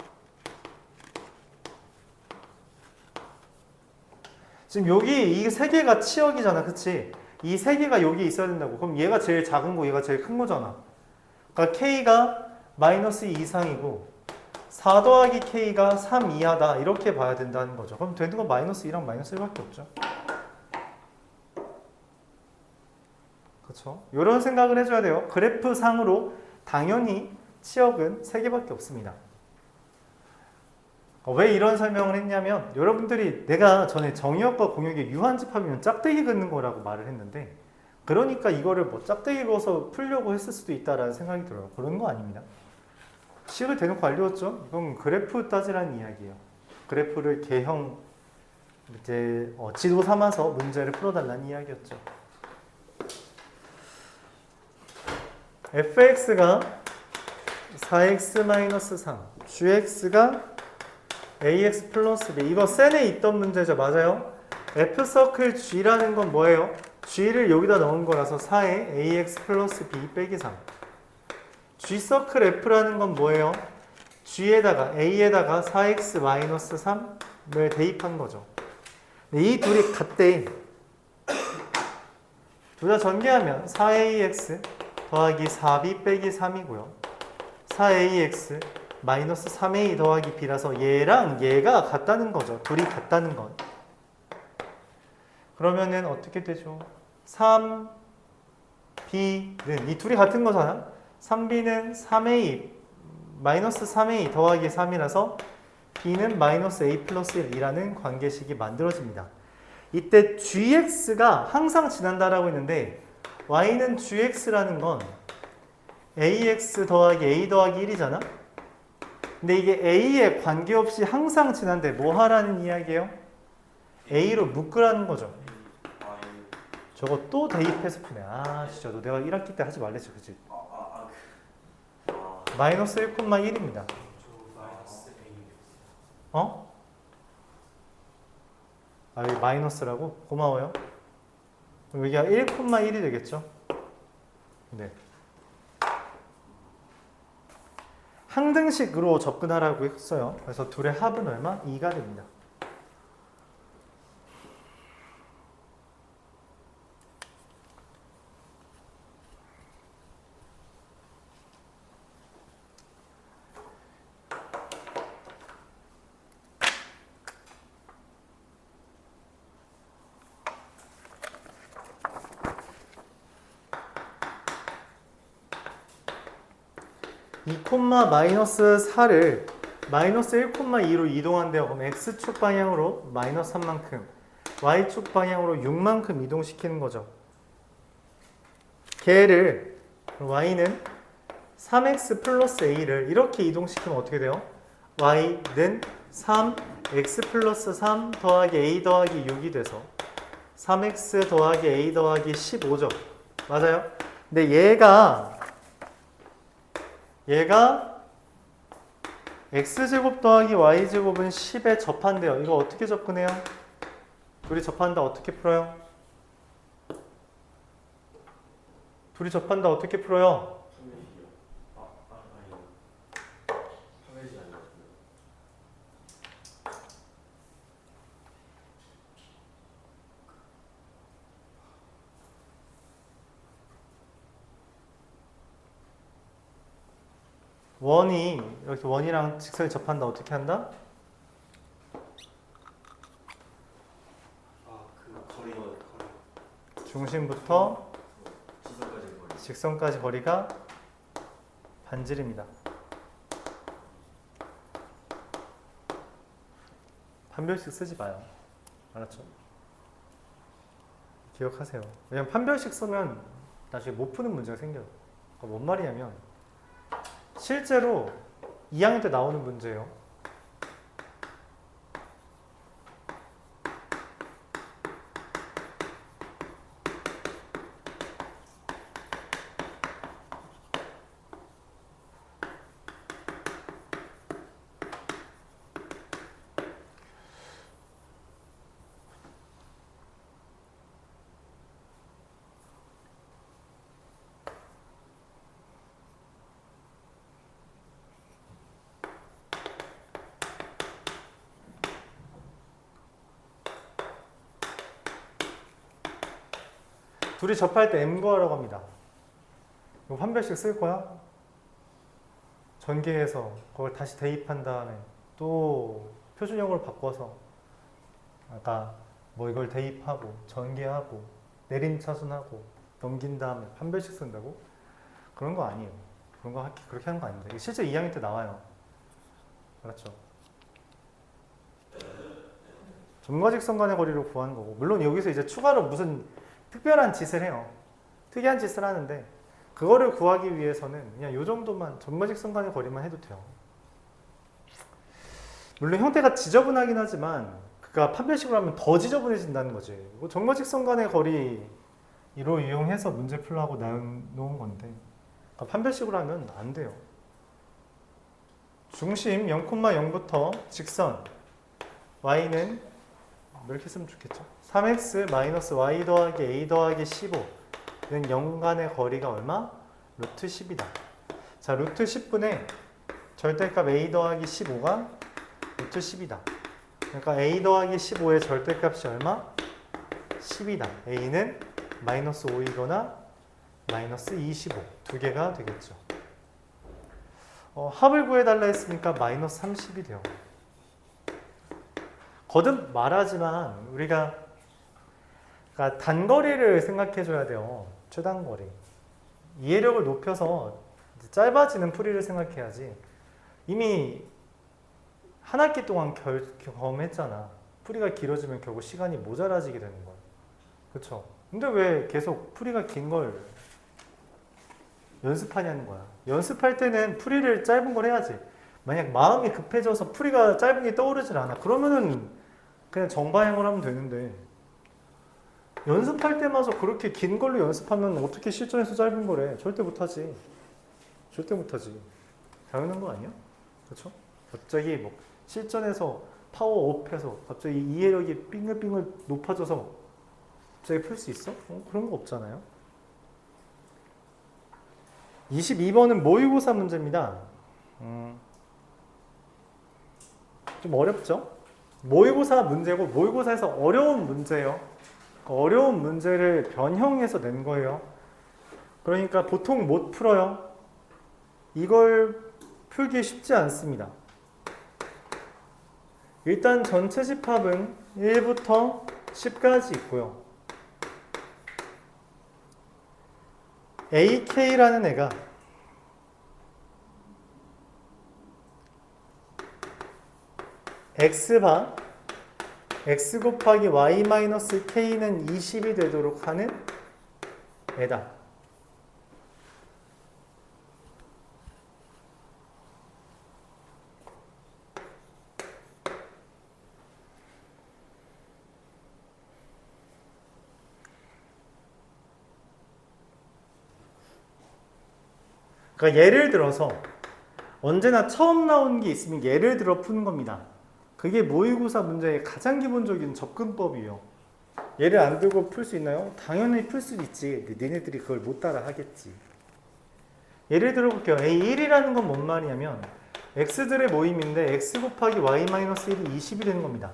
지금 여기 이 세 개가 치역이잖아, 그치? 이 세 개가 여기 있어야 된다고. 그럼 얘가 제일 작은 거, 얘가 제일 큰 거잖아. 그러니까 K가 마이너스 2 이상이고 4 더하기 K가 3 이하다 이렇게 봐야 된다는 거죠. 그럼 되는 건 마이너스 2랑 마이너스 1밖에 없죠. 그렇죠? 이런 생각을 해줘야 돼요. 그래프 상으로 당연히 치역은 3개밖에 없습니다. 왜 이런 설명을 했냐면 여러분들이 내가 전에 정의역과 공역의 유한집합이면 짝대기 긋는 거라고 말을 했는데 그러니까 이거를 뭐 짝대기 그어서 풀려고 했을 수도 있다라는 생각이 들어요. 그런 거 아닙니다. 식을 대놓고 알려줬죠? 이건 그래프 따지라는 이야기예요. 그래프를 개형 이제 지도 삼아서 문제를 풀어달라는 이야기였죠. fx가 4x-3, gx가 ax 플러스 b. 이거 센에 있던 문제죠. 맞아요? f서클 g라는 건 뭐예요? g를 여기다 넣은 거라서 4에 ax 플러스 b 빼기 3. g서클 f라는 건 뭐예요? g에다가 a에다가 4x 마이너스 3을 대입한 거죠. 이 둘이 같대. 둘 다 전개하면 4ax 더하기 4b 빼기 3이고요. 4ax 마이너스 3a 더하기 b라서 얘랑 얘가 같다는 거죠. 둘이 같다는 건. 그러면은 어떻게 되죠? 3b는 이 둘이 같은 거잖아. 3b는 3a 마이너스 3a 더하기 3이라서 b는 마이너스 a 플러스 1이라는 관계식이 만들어집니다. 이때 gx가 항상 지난다라고 했는데 y는 gx라는 건 ax 더하기 a 더하기 1이잖아. 근데 이게 a에 관계없이 항상 지난데 뭐 하라는 이야기예요? a로 묶으라는 거죠. 저거 또 대입해서 푸네. 아 진짜 너 내가 1학기 때 하지 말랬지, 그치? 마이너스 1,1입니다. 어? 아 여기 마이너스라고? 고마워요. 그럼 여기가 1,1이 되겠죠? 네. 항등식으로 접근하라고 했어요. 그래서 둘의 합은 얼마? 2가 됩니다. 마이너스 4를 마이너스 1,2로 이동한대요. 그럼 x축 방향으로 마이너스 3만큼, y축 방향으로 6만큼 이동시키는 거죠. 걔를 y는 3x 플러스 a를 이렇게 이동시키면 어떻게 돼요? y는 3x 플러스 3 더하기 a 더하기 6이 돼서 3x 더하기 a 더하기 15죠. 맞아요? 근데 얘가 x제곱 더하기 y제곱은 10에 접한대요. 이거 어떻게 접근해요? 둘이 접한다 어떻게 풀어요? 둘이 접한다 어떻게 풀어요? 원이 이렇게 원이랑 직선이 접한다 어떻게 한다? 중심부터 직선까지 거리가 반질입니다. 판별식 쓰지 마요. 알았죠? 기억하세요. 왜냐면 판별식 쓰면 나중에 못 푸는 문제가 생겨요. 그러니까 뭔 말이냐면 실제로 2학년 때 나오는 문제예요. 둘이 접할 때 M 구하라고 합니다. 이거 판별식 쓸 거야? 전개해서 그걸 다시 대입한 다음에 또 표준형으로 바꿔서 아까 뭐 이걸 대입하고 전개하고 내림차순하고 넘긴 다음에 판별식 쓴다고? 그런 거 아니에요. 그런 거 그렇게 하는 거 아닙니다. 이게 실제 2학년 때 나와요. 알았죠? 점과 직선 간의 거리를 구하는 거고, 물론 여기서 이제 추가로 무슨 특별한 짓을 해요. 특이한 짓을 하는데 그거를 구하기 위해서는 그냥 이 정도만 점과 직선 간의 거리만 해도 돼요. 물론 형태가 지저분하긴 하지만 그러니까 판별식으로 하면 더 지저분해진다는 거지. 점과 직선 간의 거리로 이용해서 문제 풀라고 놓은 건데 그러니까 판별식으로 하면 안 돼요. 중심 0,0부터 직선 y는 이렇게 쓰면 좋겠죠. 3x 마이너스 y 더하기 a 더하기 15는 0간의 거리가 얼마? 루트 10이다. 자, 루트 10분의 절대값 a 더하기 15가 루트 10이다. 그러니까 a 더하기 15의 절대값이 얼마? 10이다. a는 마이너스 5이거나 마이너스 25 두 개가 되겠죠. 합을 구해달라 했으니까 마이너스 30이 돼요. 거듭 말하지만 우리가 그러니까 단거리를 생각해줘야 돼요. 최단거리. 이해력을 높여서 짧아지는 풀이를 생각해야지. 이미 한 학기 동안 경험했잖아. 풀이가 길어지면 결국 시간이 모자라지게 되는 거야. 그렇죠? 근데 왜 계속 풀이가 긴 걸 연습하냐는 거야. 연습할 때는 풀이를 짧은 걸 해야지. 만약 마음이 급해져서 풀이가 짧은 게 떠오르질 않아. 그러면은 그냥 정방향을 하면 되는데 연습할 때마저 그렇게 긴 걸로 연습하면 어떻게 실전에서 짧은 거래. 절대 못하지. 절대 못하지. 당연한 거 아니야? 그렇죠? 갑자기 뭐 실전에서 파워업해서 갑자기 이해력이 빙글빙글 높아져서 갑자기 풀 수 있어? 그런 거 없잖아요. 22번은 모의고사 문제입니다. 좀 어렵죠? 모의고사 문제고 모의고사에서 어려운 문제예요. 어려운 문제를 변형해서 낸 거예요. 그러니까 보통 못 풀어요. 이걸 풀기 쉽지 않습니다. 일단 전체 집합은 1부터 10까지 있고요. AK라는 애가 X바 X 곱하기 Y 마이너스 K는 20이 되도록 하는 애다. 그러니까 예를 들어서 언제나 처음 나온 게 있으면 예를 들어 푸는 겁니다. 그게 모의고사 문제의 가장 기본적인 접근법이에요. 예를 안 들고 풀 수 있나요? 당연히 풀 수 있지. 근데 니네들이 그걸 못 따라 하겠지. 예를 들어 볼게요. A1이라는 건 뭔 말이냐면 x들의 모임인데 x 곱하기 y-1이 20이 되는 겁니다.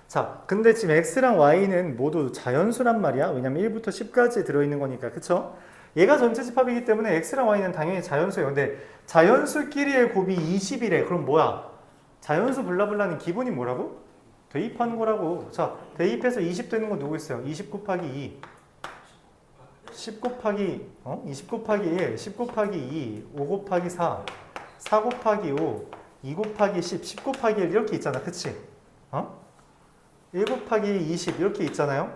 자, 근데 지금 x랑 y는 모두 자연수란 말이야. 왜냐면 1부터 10까지 들어있는 거니까. 그쵸? 얘가 전체 집합이기 때문에 x랑 y는 당연히 자연수예요. 근데 자연수끼리의 곱이 20이래. 그럼 뭐야? 자연수 블라블라는 기본이 뭐라고? 대입하는 거라고. 자, 대입해서 20 되는 거 누구 있어요? 20 곱하기 2 10 곱하기 20 곱하기 1 10 곱하기 2 5 곱하기 4 4 곱하기 5 2 곱하기 10 10 곱하기 1 이렇게 있잖아. 그치? 1 곱하기 20 이렇게 있잖아요.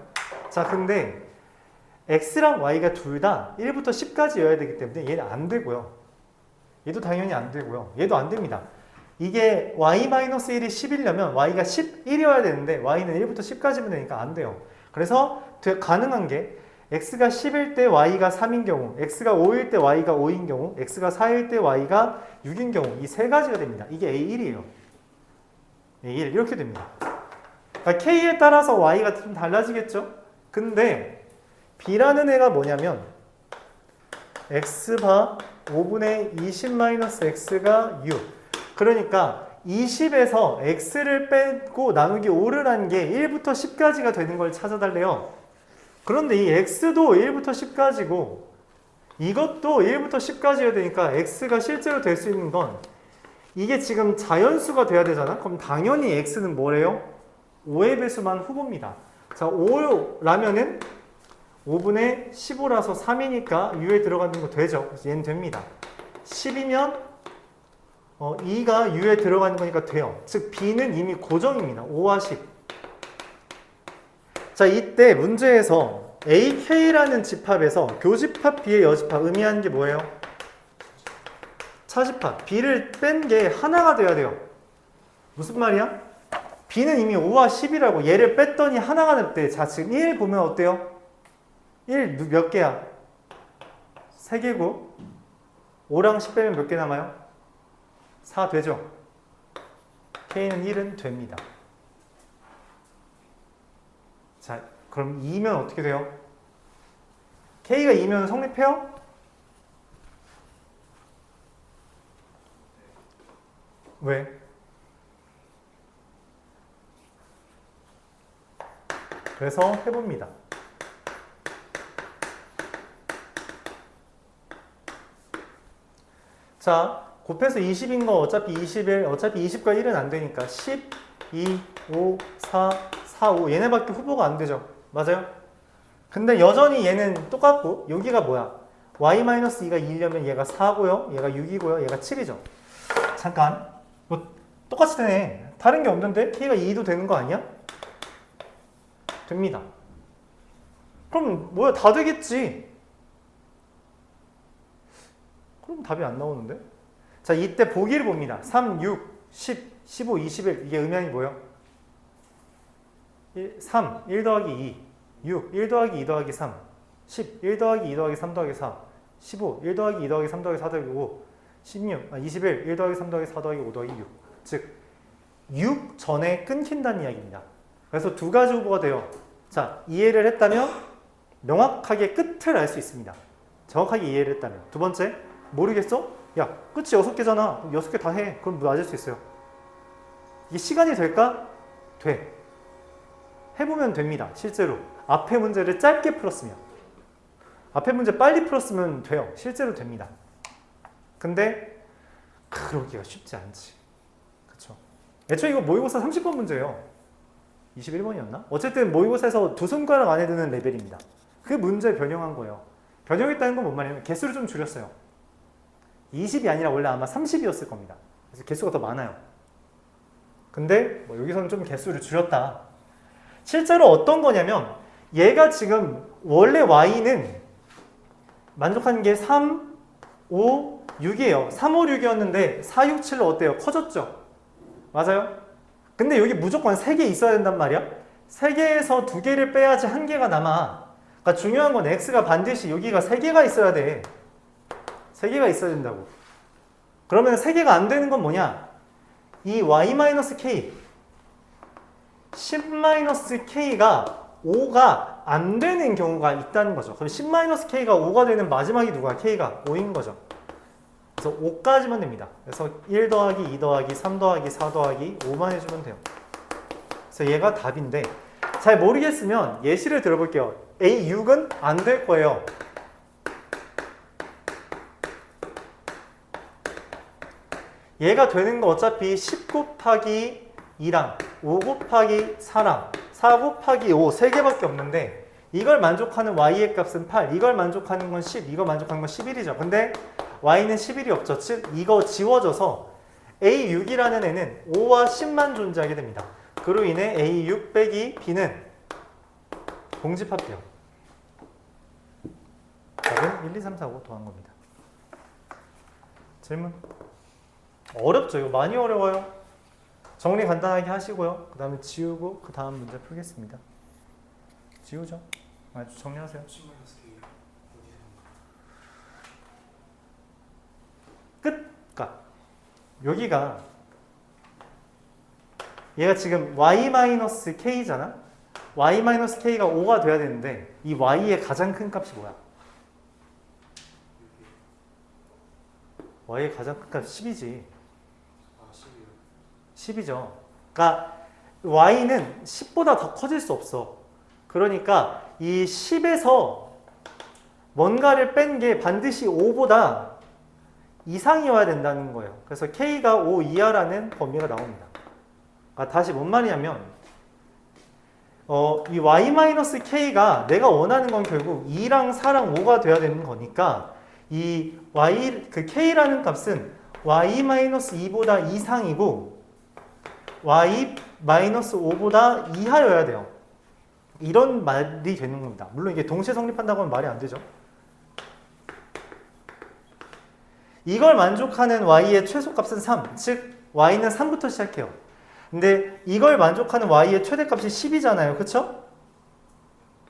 자, 근데 x랑 y가 둘 다 1부터 10까지여야 되기 때문에 얘는 안 되고요. 얘도 당연히 안 되고요. 얘도 안 됩니다. 이게 y-1이 10이려면 y가 11이어야 되는데 y는 1부터 10까지면 되니까 안 돼요. 그래서 가능한 게 x가 10일 때 y가 3인 경우, x가 5일 때 y가 5인 경우, x가 4일 때 y가 6인 경우 이 세 가지가 됩니다. 이게 A1이에요. A1 이렇게 됩니다. 그러니까 k에 따라서 y가 좀 달라지겠죠? 근데 b라는 애가 뭐냐면 x바 5분의 20-x가 6 그러니까 20에서 x를 빼고 나누기 5를 한 게 1부터 10까지가 되는 걸 찾아달래요. 그런데 이 x도 1부터 10까지고 이것도 1부터 10까지여야 되니까 x가 실제로 될 수 있는 건 이게 지금 자연수가 돼야 되잖아. 그럼 당연히 x는 뭐래요? 5의 배수만 후보입니다. 자, 5라면은 5분의 15라서 3이니까 u에 들어가는 거 되죠. 그래서 얘는 됩니다. 10이면 2가 u에 들어가는 거니까 돼요. 즉 b는 이미 고정입니다. 5와 10. 자, 이때 문제에서 AK라는 집합에서 교집합 B의 여집합 의미하는 게 뭐예요? 차집합. B를 뺀 게 하나가 돼야 돼요. 무슨 말이야? B는 이미 5와 10이라고 얘를 뺐더니 하나가 됐대. 자, 지금 1 보면 어때요? 1 몇 개야? 3개고 5랑 10 빼면 몇 개 남아요? 4 되죠? K는 1은 됩니다. 자, 그럼 2면 어떻게 돼요? K가 2면 성립해요? 왜? 그래서 해봅니다. 자, 곱해서 20인 거 어차피 21, 어차피 20과 1은 안 되니까 10, 2, 5, 4, 4, 5 얘네밖에 후보가 안 되죠. 맞아요? 근데 여전히 얘는 똑같고 여기가 뭐야? y-2가 2려면 얘가 4고요. 얘가 6이고요. 얘가 7이죠. 잠깐. 뭐 똑같이 되네. 다른 게 없는데? k가 2도 되는 거 아니야? 됩니다. 그럼 뭐야? 다 되겠지. 그럼 답이 안 나오는데? 자, 이때 보기를 봅니다. 3, 6, 10, 15, 21 이게 의미하는 게 뭐예요? 3, 1 더하기 2, 6, 1 더하기 2 더하기 3, 10, 1 더하기 2 더하기 3 더하기 4, 15, 1 더하기 2 더하기 3 더하기 4 더하기 5, 16, 21, 1 더하기 3 더하기 4 더하기 5 더하기 6. 즉, 6 전에 끊긴다는 이야기입니다. 그래서 두 가지 후보가 돼요. 자, 이해를 했다면 명확하게 끝을 알 수 있습니다. 정확하게 이해를 했다면. 두 번째, 모르겠어? 야, 끝이 6개잖아. 6개 다 해. 그럼 맞을 수 있어요. 이게 시간이 될까? 돼. 해보면 됩니다. 실제로. 앞에 문제를 짧게 풀었으면. 앞에 문제 빨리 풀었으면 돼요. 실제로 됩니다. 근데 그러기가 쉽지 않지. 그쵸? 애초에 이거 모의고사 30번 문제예요. 21번이었나? 어쨌든 모의고사에서 두 손가락 안에 드는 레벨입니다. 그 문제 변형한 거예요. 변형했다는 건 뭔 말이냐면 개수를 좀 줄였어요. 20이 아니라 원래 아마 30이었을 겁니다. 그래서 개수가 더 많아요. 근데 뭐 여기서는 좀 개수를 줄였다. 실제로 어떤 거냐면 얘가 지금 원래 y는 만족하는 게 3, 5, 6이에요. 3, 5, 6이었는데 4, 6, 7로 어때요? 커졌죠? 맞아요? 근데 여기 무조건 3개 있어야 된단 말이야. 3개에서 2개를 빼야지 1개가 남아. 그러니까 중요한 건 x가 반드시 여기가 3개가 있어야 돼. 3개가 있어야 된다고. 그러면 3개가 안 되는 건 뭐냐? 이 y-k 10-k가 5가 안 되는 경우가 있다는 거죠. 그럼 10-k가 5가 되는 마지막이 누가? k가 5인 거죠. 그래서 5까지만 됩니다. 그래서 1 더하기 2 더하기 3 더하기 4 더하기 5만 해주면 돼요. 그래서 얘가 답인데 잘 모르겠으면 예시를 들어볼게요. A6은 안 될 거예요. 얘가 되는 거 어차피 10 곱하기 2랑 5 곱하기 4랑 4 곱하기 5 3개밖에 없는데 이걸 만족하는 y의 값은 8, 이걸 만족하는 건 10, 이걸 만족하는 건 11이죠. 근데 y는 11이 없죠. 즉 이거 지워져서 A6이라는 애는 5와 10만 존재하게 됩니다. 그로 인해 A6 빼기 B는 공집합돼요. 답은 1, 2, 3, 4, 5 더한 겁니다. 질문? 어렵죠? 이거 많이 어려워요. 정리 간단하게 하시고요. 그 다음에 지우고 그 다음 문제 풀겠습니다. 지우죠? 아주 정리하세요. 끝. 여기가 얘가 지금 y-k잖아. y-k가 5가 돼야 되는데 이 y의 가장 큰 값이 뭐야? y의 가장 큰 값 10이지. 10이죠. 그러니까 y는 10보다 더 커질 수 없어. 그러니까 이 10에서 뭔가를 뺀 게 반드시 5보다 이상이어야 된다는 거예요. 그래서 K가 5 이하라는 범위가 나옵니다. 그러니까 다시 뭔 말이냐면 이 y-k가 내가 원하는 건 결국 2랑 4랑 5가 돼야 되는 거니까 이 k라는 값은 y-2보다 이상이고 y-5보다 이하여야 돼요. 이런 말이 되는 겁니다. 물론 이게 동시에 성립한다고 하면 말이 안 되죠. 이걸 만족하는 y의 최소값은 3, 즉 y는 3부터 시작해요. 근데 이걸 만족하는 y의 최대값이 10이잖아요. 그쵸?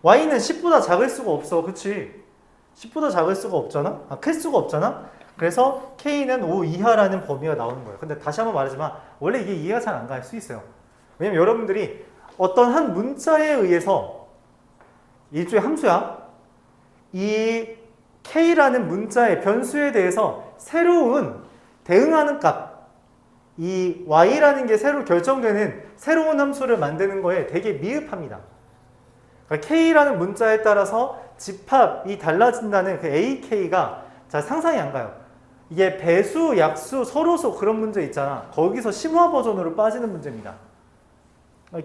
y는 10보다 작을 수가 없어. 그치? 10보다 작을 수가 없잖아? 클 수가 없잖아? 그래서 k는 5 이하라는 범위가 나오는 거예요. 근데 다시 한번 말하지만 원래 이게 이해가 잘 안 갈 수 있어요. 왜냐면 여러분들이 어떤 한 문자에 의해서 일종의 함수야. 이 k라는 문자의 변수에 대해서 새로운 대응하는 값, 이 y라는 게 새로 결정되는 새로운 함수를 만드는 거에 되게 미흡합니다. 그러니까 k라는 문자에 따라서 집합이 달라진다는 그 ak가 자 상상이 안 가요. 이게 배수, 약수, 서로소 그런 문제 있잖아. 거기서 심화 버전으로 빠지는 문제입니다.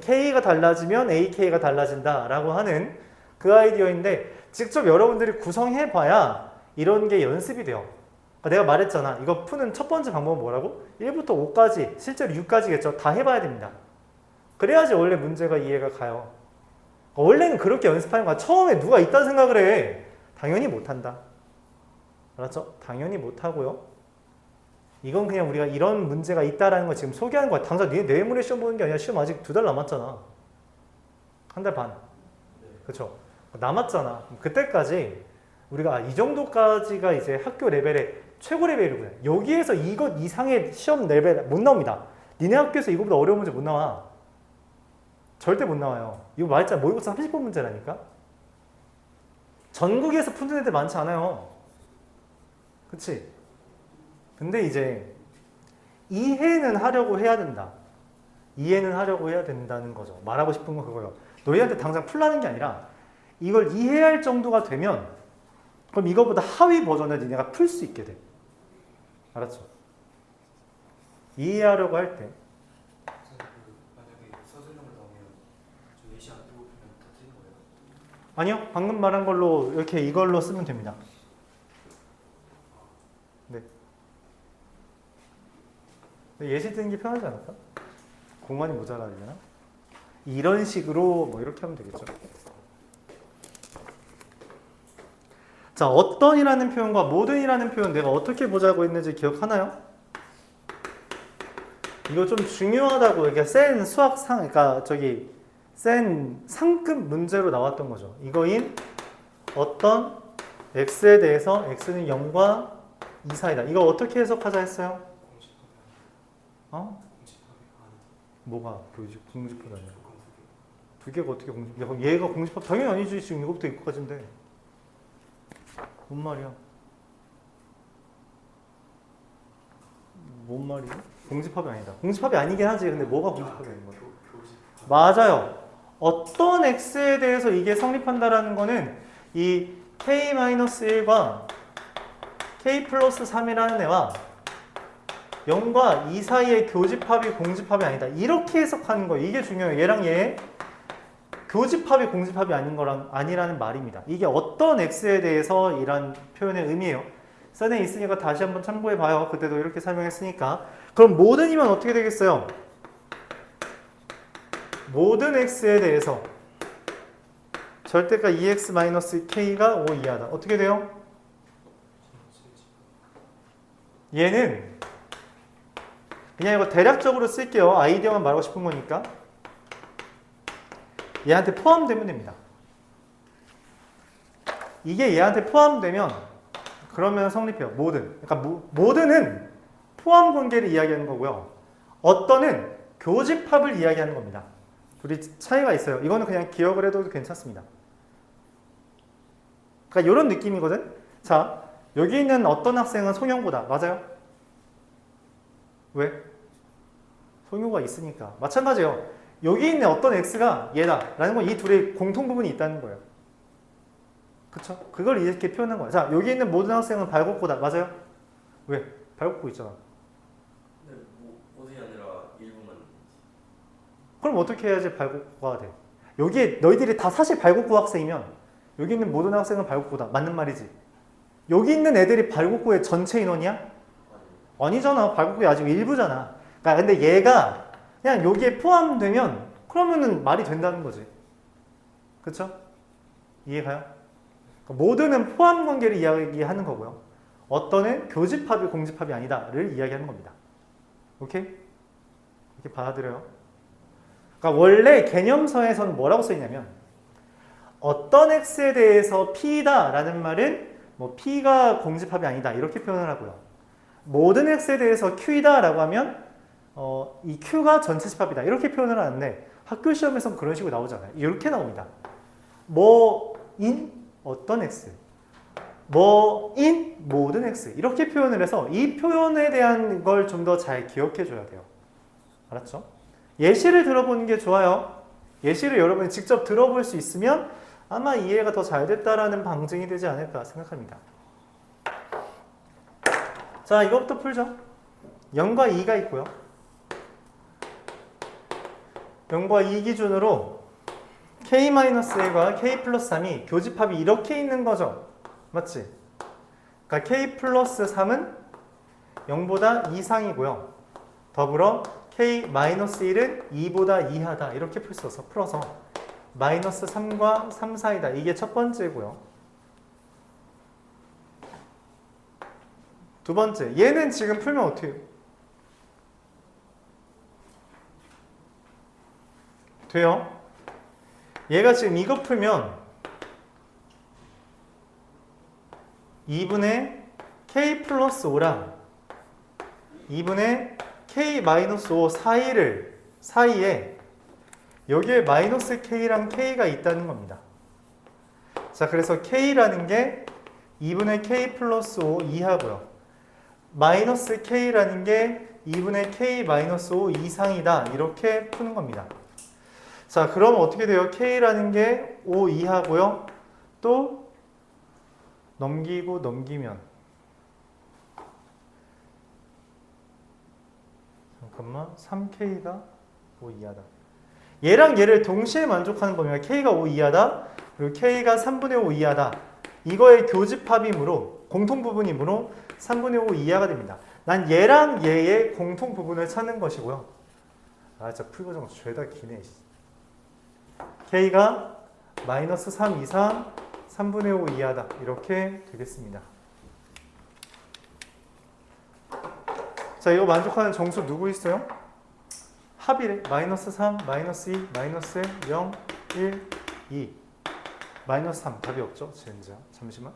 k가 달라지면 ak가 달라진다 라고 하는 그 아이디어인데 직접 여러분들이 구성해 봐야 이런 게 연습이 돼요. 내가 말했잖아. 이거 푸는 첫 번째 방법은 뭐라고? 1부터 5까지, 실제로 6까지겠죠. 다 해봐야 됩니다. 그래야지 원래 문제가 이해가 가요. 원래는 그렇게 연습하는 거야. 처음에 누가 있다는 생각을 해. 당연히 못한다. 알았죠? 당연히 못하고요. 이건 그냥 우리가 이런 문제가 있다라는 걸 지금 소개하는 거야. 당장 내일모레 시험 보는 게 아니라 시험 아직 2달 남았잖아. 1달 반. 그쵸? 남았잖아. 그때까지 우리가 이 정도까지가 이제 학교 레벨의 최고 레벨이고요. 여기에서 이것 이상의 시험 레벨 못 나옵니다. 니네 학교에서 이거보다 어려운 문제 못 나와. 절대 못 나와요. 이거 말했잖아. 모의고사 30번 문제라니까. 전국에서 푸는 애들 많지 않아요. 그치? 근데 이제 이해는 하려고 해야 된다. 이해는 하려고 해야 된다는 거죠. 말하고 싶은 건 그거예요. 너희한테 당장 풀라는 게 아니라 이걸 이해할 정도가 되면 그럼 이거보다 하위 버전을 니네가 풀 수 있게 돼. 알았죠? 이해하려고 할 때. 만약에 서술형을 넣으면 저 예시 안 두고 보면 다 틀린 거예요? 아니요. 방금 말한 걸로 이렇게 이걸로 쓰면 됩니다. 네. 예시 드는 게 편하지 않을까? 공간이 모자라려나? 이런 식으로 뭐 이렇게 하면 되겠죠. 자, 어떤이라는 표현과 모든이라는 표현 내가 어떻게 보자고 했는지 기억하나요? 이거 좀 중요하다고 이게 센 수학상, 그러니까 센 상급 문제로 나왔던 거죠. 이거인 어떤 x에 대해서 x는 0과 2 사이다. 이거 어떻게 해석하자 했어요? 공집합이 아니다. 뭐가 공집합이 아니야? 두 개가 어떻게 공집합? 야, 그럼 얘가 공집합 당연히 아니지. 지금 이거부터 이거까지인데. 뭔 말이야? 뭔 말이지? 공집합이 아니다. 공집합이 아니긴 하지. 근데 뭐가 공집합이 아닌 거야? 맞아요. 어떤 x에 대해서 이게 성립한다라는 거는 이 k-1과 k 플러스 3이라는 애와 0과 2 사이의 교집합이 공집합이 아니다. 이렇게 해석하는 거예요. 이게 중요해요. 얘랑 얘 교집합이 공집합이 아닌 거랑 아니라는 말입니다. 이게 어떤 x에 대해서 이런 표현의 의미예요. 썬에 있으니까 다시 한번 참고해 봐요. 그때도 이렇게 설명했으니까. 그럼 모든이면 어떻게 되겠어요? 모든 x에 대해서 절대가 2x-k가 5 이하다. 어떻게 돼요? 얘는 그냥 이거 대략적으로 쓸게요. 아이디어만 말하고 싶은 거니까. 얘한테 포함되면 됩니다. 이게 얘한테 포함되면 그러면 성립해요. 모든. 그러니까 모든은 포함 관계를 이야기하는 거고요. 어떤은 교집합을 이야기하는 겁니다. 둘이 차이가 있어요. 이거는 그냥 기억을 해도 괜찮습니다. 그러니까 이런 느낌이거든. 자, 여기 있는 어떤 학생은 송영구다. 맞아요? 왜? 송영구가 있으니까. 마찬가지예요. 여기 있는 어떤 x가 얘다 라는 건 이 둘의 공통 부분이 있다는 거예요. 그쵸? 그걸 이렇게 표현한 거야. 자, 여기 있는 모든 학생은 발곡고다. 맞아요? 왜? 발곡고 있잖아. 근데 뭐 모든이 아니라 일부만. 그럼 어떻게 해야지 발곡고가 돼? 여기에 너희들이 다 사실 발곡고 학생이면 여기 있는 모든 학생은 발곡고다. 맞는 말이지. 여기 있는 애들이 발곡고의 전체 인원이야? 아니. 아니잖아. 발곡고의 아직 일부잖아. 그러니까 근데 얘가 그냥 여기에 포함되면 그러면은 말이 된다는 거지. 그쵸? 이해가요? 그러니까 모두는 포함 관계를 이야기하는 거고요. 어떤은 교집합이 공집합이 아니다를 이야기하는 겁니다. 오케이? 이렇게 받아들여요. 그러니까 원래 개념서에서는 뭐라고 써있냐면 어떤 x에 대해서 p다라는 말은 뭐 p가 공집합이 아니다 이렇게 표현을 하고요. 모든 x에 대해서 q이다라고 하면 이 q가 전체 집합이다 이렇게 표현을 하는데 학교 시험에서는 그런 식으로 나오잖아요. 이렇게 나옵니다. 뭐인 어떤 x, 뭐인 모든 x 이렇게 표현을 해서 이 표현에 대한 걸 좀 더 잘 기억해 줘야 돼요. 알았죠? 예시를 들어보는 게 좋아요. 예시를 여러분이 직접 들어볼 수 있으면 아마 이해가 더 잘 됐다라는 방증이 되지 않을까 생각합니다. 자, 이것부터 풀죠. 0과 2가 있고요. 0과 2 기준으로 k-1과 k 플러스 3이 교집합이 이렇게 있는 거죠. 맞지? 그러니까 k 플러스 3은 0보다 이상이고요. 더불어 k-1은 2보다 이하다. 이렇게 풀어서 마이너스 3과 3 사이다. 이게 첫 번째고요. 두 번째, 얘는 지금 풀면 어떻게 해요? 돼요? 얘가 지금 이거 풀면 2분의 k 플러스 5랑 2분의 k 마이너스 5 사이에 여기에 마이너스 k랑 k가 있다는 겁니다. 자, 그래서 k라는 게 2분의 k 플러스 5 이하고요. 마이너스 k라는 게 2분의 k 마이너스 5 이상이다. 이렇게 푸는 겁니다. 자, 그럼 어떻게 돼요? k라는 게 5 이하고요. 또 넘기면 잠깐만 3k가 5 이하다. 얘랑 얘를 동시에 만족하는 범위가 k가 5 이하다. 그리고 k가 3분의 5 이하다. 이거의 교집합이므로 공통 부분이므로 3분의 5 이하가 됩니다. 난 얘랑 얘의 공통 부분을 찾는 것이고요. 아, 진짜 풀과정 죄다 기네. k가 마이너스 3 이상 3분의 5 이하다. 이렇게 되겠습니다. 자, 이거 만족하는 정수 누구 있어요? 합이래. 마이너스 3, 마이너스 2, 마이너스 0, 1, 2. 마이너스 3 답이 없죠? 젠장. 잠시만.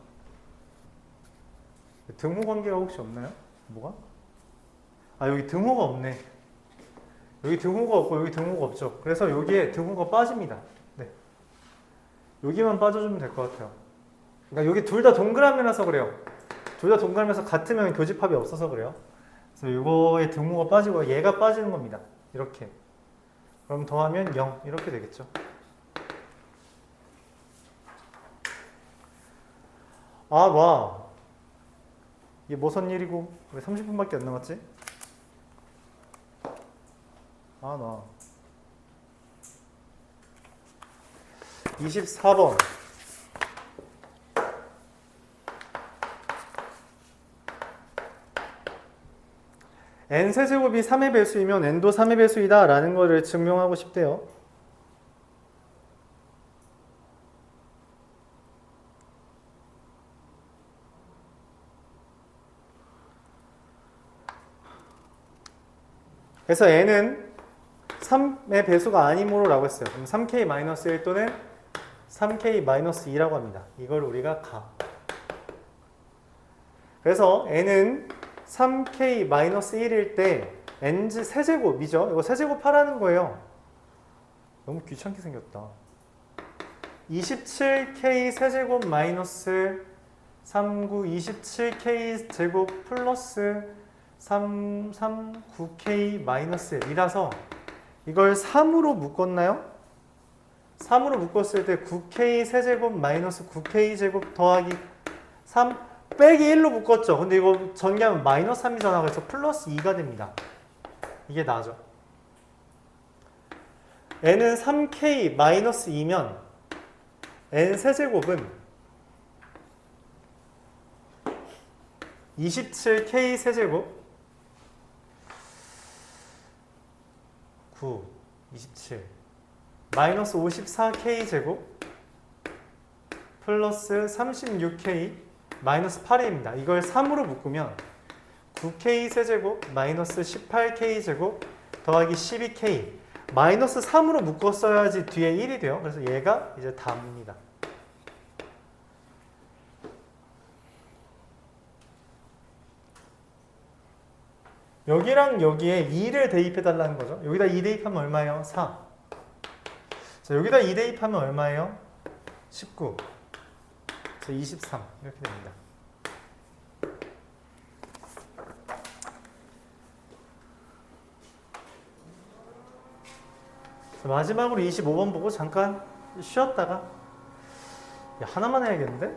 등호 관계가 혹시 없나요? 뭐가? 아, 여기 등호가 없네. 여기 등호가 없고 여기 등호가 없죠. 그래서 여기에 등호가 빠집니다. 네. 여기만 빠져주면 될 것 같아요. 그러니까 여기 둘 다 동그라미라서 그래요. 둘 다 동그라미라서 같으면 교집합이 없어서 그래요. 그래서 이거의 등호가 빠지고 얘가 빠지는 겁니다. 이렇게. 그럼 더하면 0 이렇게 되겠죠. 아, 와. 이게 무슨 일이고 왜 30분밖에 안 남았지? 아, 나 24번 n 세제곱이 3의 배수이면 n도 3의 배수이다 라는 거를 증명하고 싶대요. 그래서 n은 3의 배수가 아니므로 라고 했어요. 그럼 3k-1 또는 3k-2라고 합니다. 이걸 우리가 그래서 n은 3k-1일 때 n지 세제곱이죠. 이거 세제곱 하라는 거예요. 너무 귀찮게 생겼다. 27k 세제곱 마이너스 39 27k 제곱 플러스 339k 마이너스 1이라서 이걸 3으로 묶었나요? 3으로 묶었을 때 9k 세제곱 마이너스 9k 제곱 더하기 3 빼기 1로 묶었죠. 근데 이거 전개하면 마이너스 3이잖아. 그래서 플러스 2가 됩니다. 이게 나죠. n은 3k 마이너스 2면 n 세제곱은 27k 세제곱 9, 27 마이너스 54k 제곱 플러스 36k 마이너스 8입니다. 이걸 3으로 묶으면 9k 세제곱 마이너스 18k 제곱 더하기 12k 마이너스 3으로 묶었어야지 뒤에 1이 돼요. 그래서 얘가 이제 답입니다. 여기랑 여기에 2를 대입해 달라는 거죠. 여기다 2 대입하면 얼마예요? 4. 자, 여기다 2 대입하면 얼마예요? 19. 그래서 23 이렇게 됩니다. 자, 마지막으로 25번 보고 잠깐 쉬었다가 야, 하나만 해야겠는데?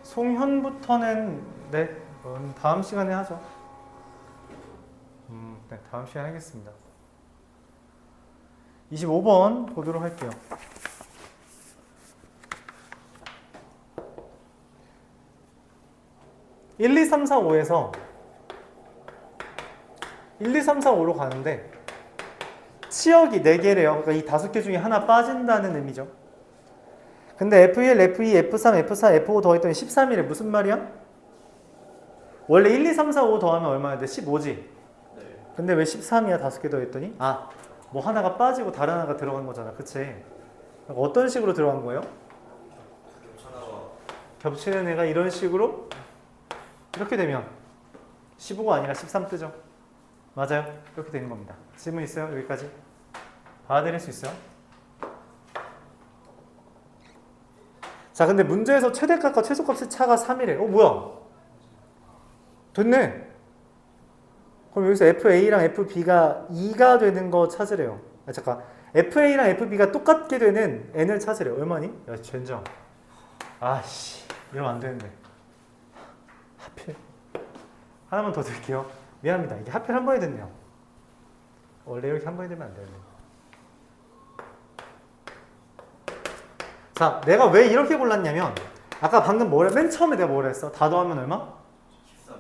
송현부터는 네, 다음 시간에 하죠. 네, 다음 시간에 하겠습니다. 25번 보도록 할게요. 1, 2, 3, 4, 5에서 1, 2, 3, 4, 5로 가는데 치역이 4개래요. 그러니까 이 5개 중에 하나 빠진다는 의미죠. 근데 F1, F2, F3, F4, F5 더했더니 13이래. 무슨 말이야? 원래 1, 2, 3, 4, 5 더하면 얼마야 돼? 15지? 네. 근데 왜 13이야? 5개 더했더니? 아, 뭐 하나가 빠지고 다른 하나가 들어간 거잖아. 그치? 어떤 식으로 들어간 거예요? 겹치는 애가 이런 식으로 이렇게 되면 15가 아니라 13 뜨죠? 맞아요. 이렇게 되는 겁니다. 질문 있어요? 여기까지? 받아들일 수 있어요? 자, 근데 문제에서 최대값과 최소값의 차가 3이래. 뭐야? 됐네. 그럼 여기서 FA랑 FB가 2가 되는 거 찾으래요. 아, 잠깐. FA랑 FB가 똑같게 되는 N을 찾으래요. 얼마니? 야, 젠장. 아씨, 이러면 안 되는데. 하필. 하나만 더 드릴게요. 미안합니다. 이게 하필 한 번에 됐네요. 원래 이렇게 한 번에 되면 안 되는데. 자, 내가 왜 이렇게 골랐냐면 아까 방금 맨 처음에 내가 뭐라 했어? 다 더하면 얼마? 13.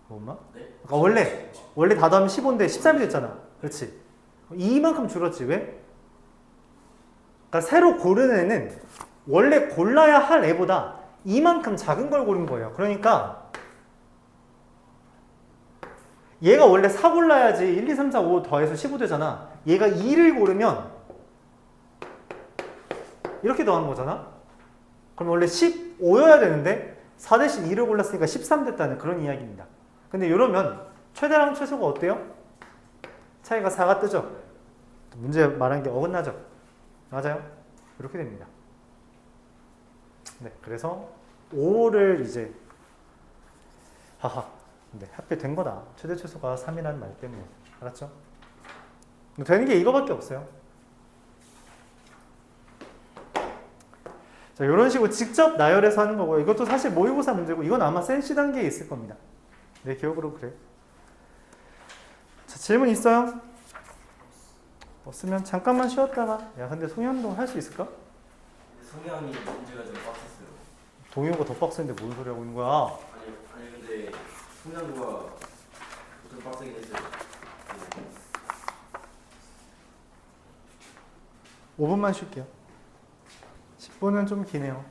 얼마? 네? 그러니까 원래 다 더하면 15인데 13이 됐잖아. 그렇지? 이만큼 줄었지. 왜? 그러니까 새로 고른 애는 원래 골라야 할 애보다 이만큼 작은 걸 고른 거예요. 그러니까 얘가 원래 4 골라야지 1, 2, 3, 4, 5 더해서 15 되잖아. 얘가 2를 고르면 이렇게 더하는 거잖아. 그럼 원래 15여야 되는데 4 대신 2를 골랐으니까 13 됐다는 그런 이야기입니다. 근데 이러면 최대랑 최소가 어때요? 차이가 4가 뜨죠? 문제 말한 게 어긋나죠? 맞아요? 이렇게 됩니다. 네, 그래서 5를 이제 하하, 네, 하필 된 거다. 최대 최소가 3이라는 말 때문에. 알았죠? 되는 게 이거밖에 없어요. 자, 이런 식으로 직접 나열해서 하는 거고요. 이것도 사실 모의고사 문제고 이건 아마 센시 단계에 있을 겁니다. 내 기억으로 그래. 자, 질문 있어요? 없으면 잠깐만 쉬었다가 야, 근데 송현도 할 수 있을까? 성향이 문제가 좀 빡셌어요. 동요가 더 빡센데 뭔 소리 하고 있는 거야? 아니 근데 성향도가 좀 빡세긴 했어요. 5분만 쉴게요. 10분은 좀 기네요.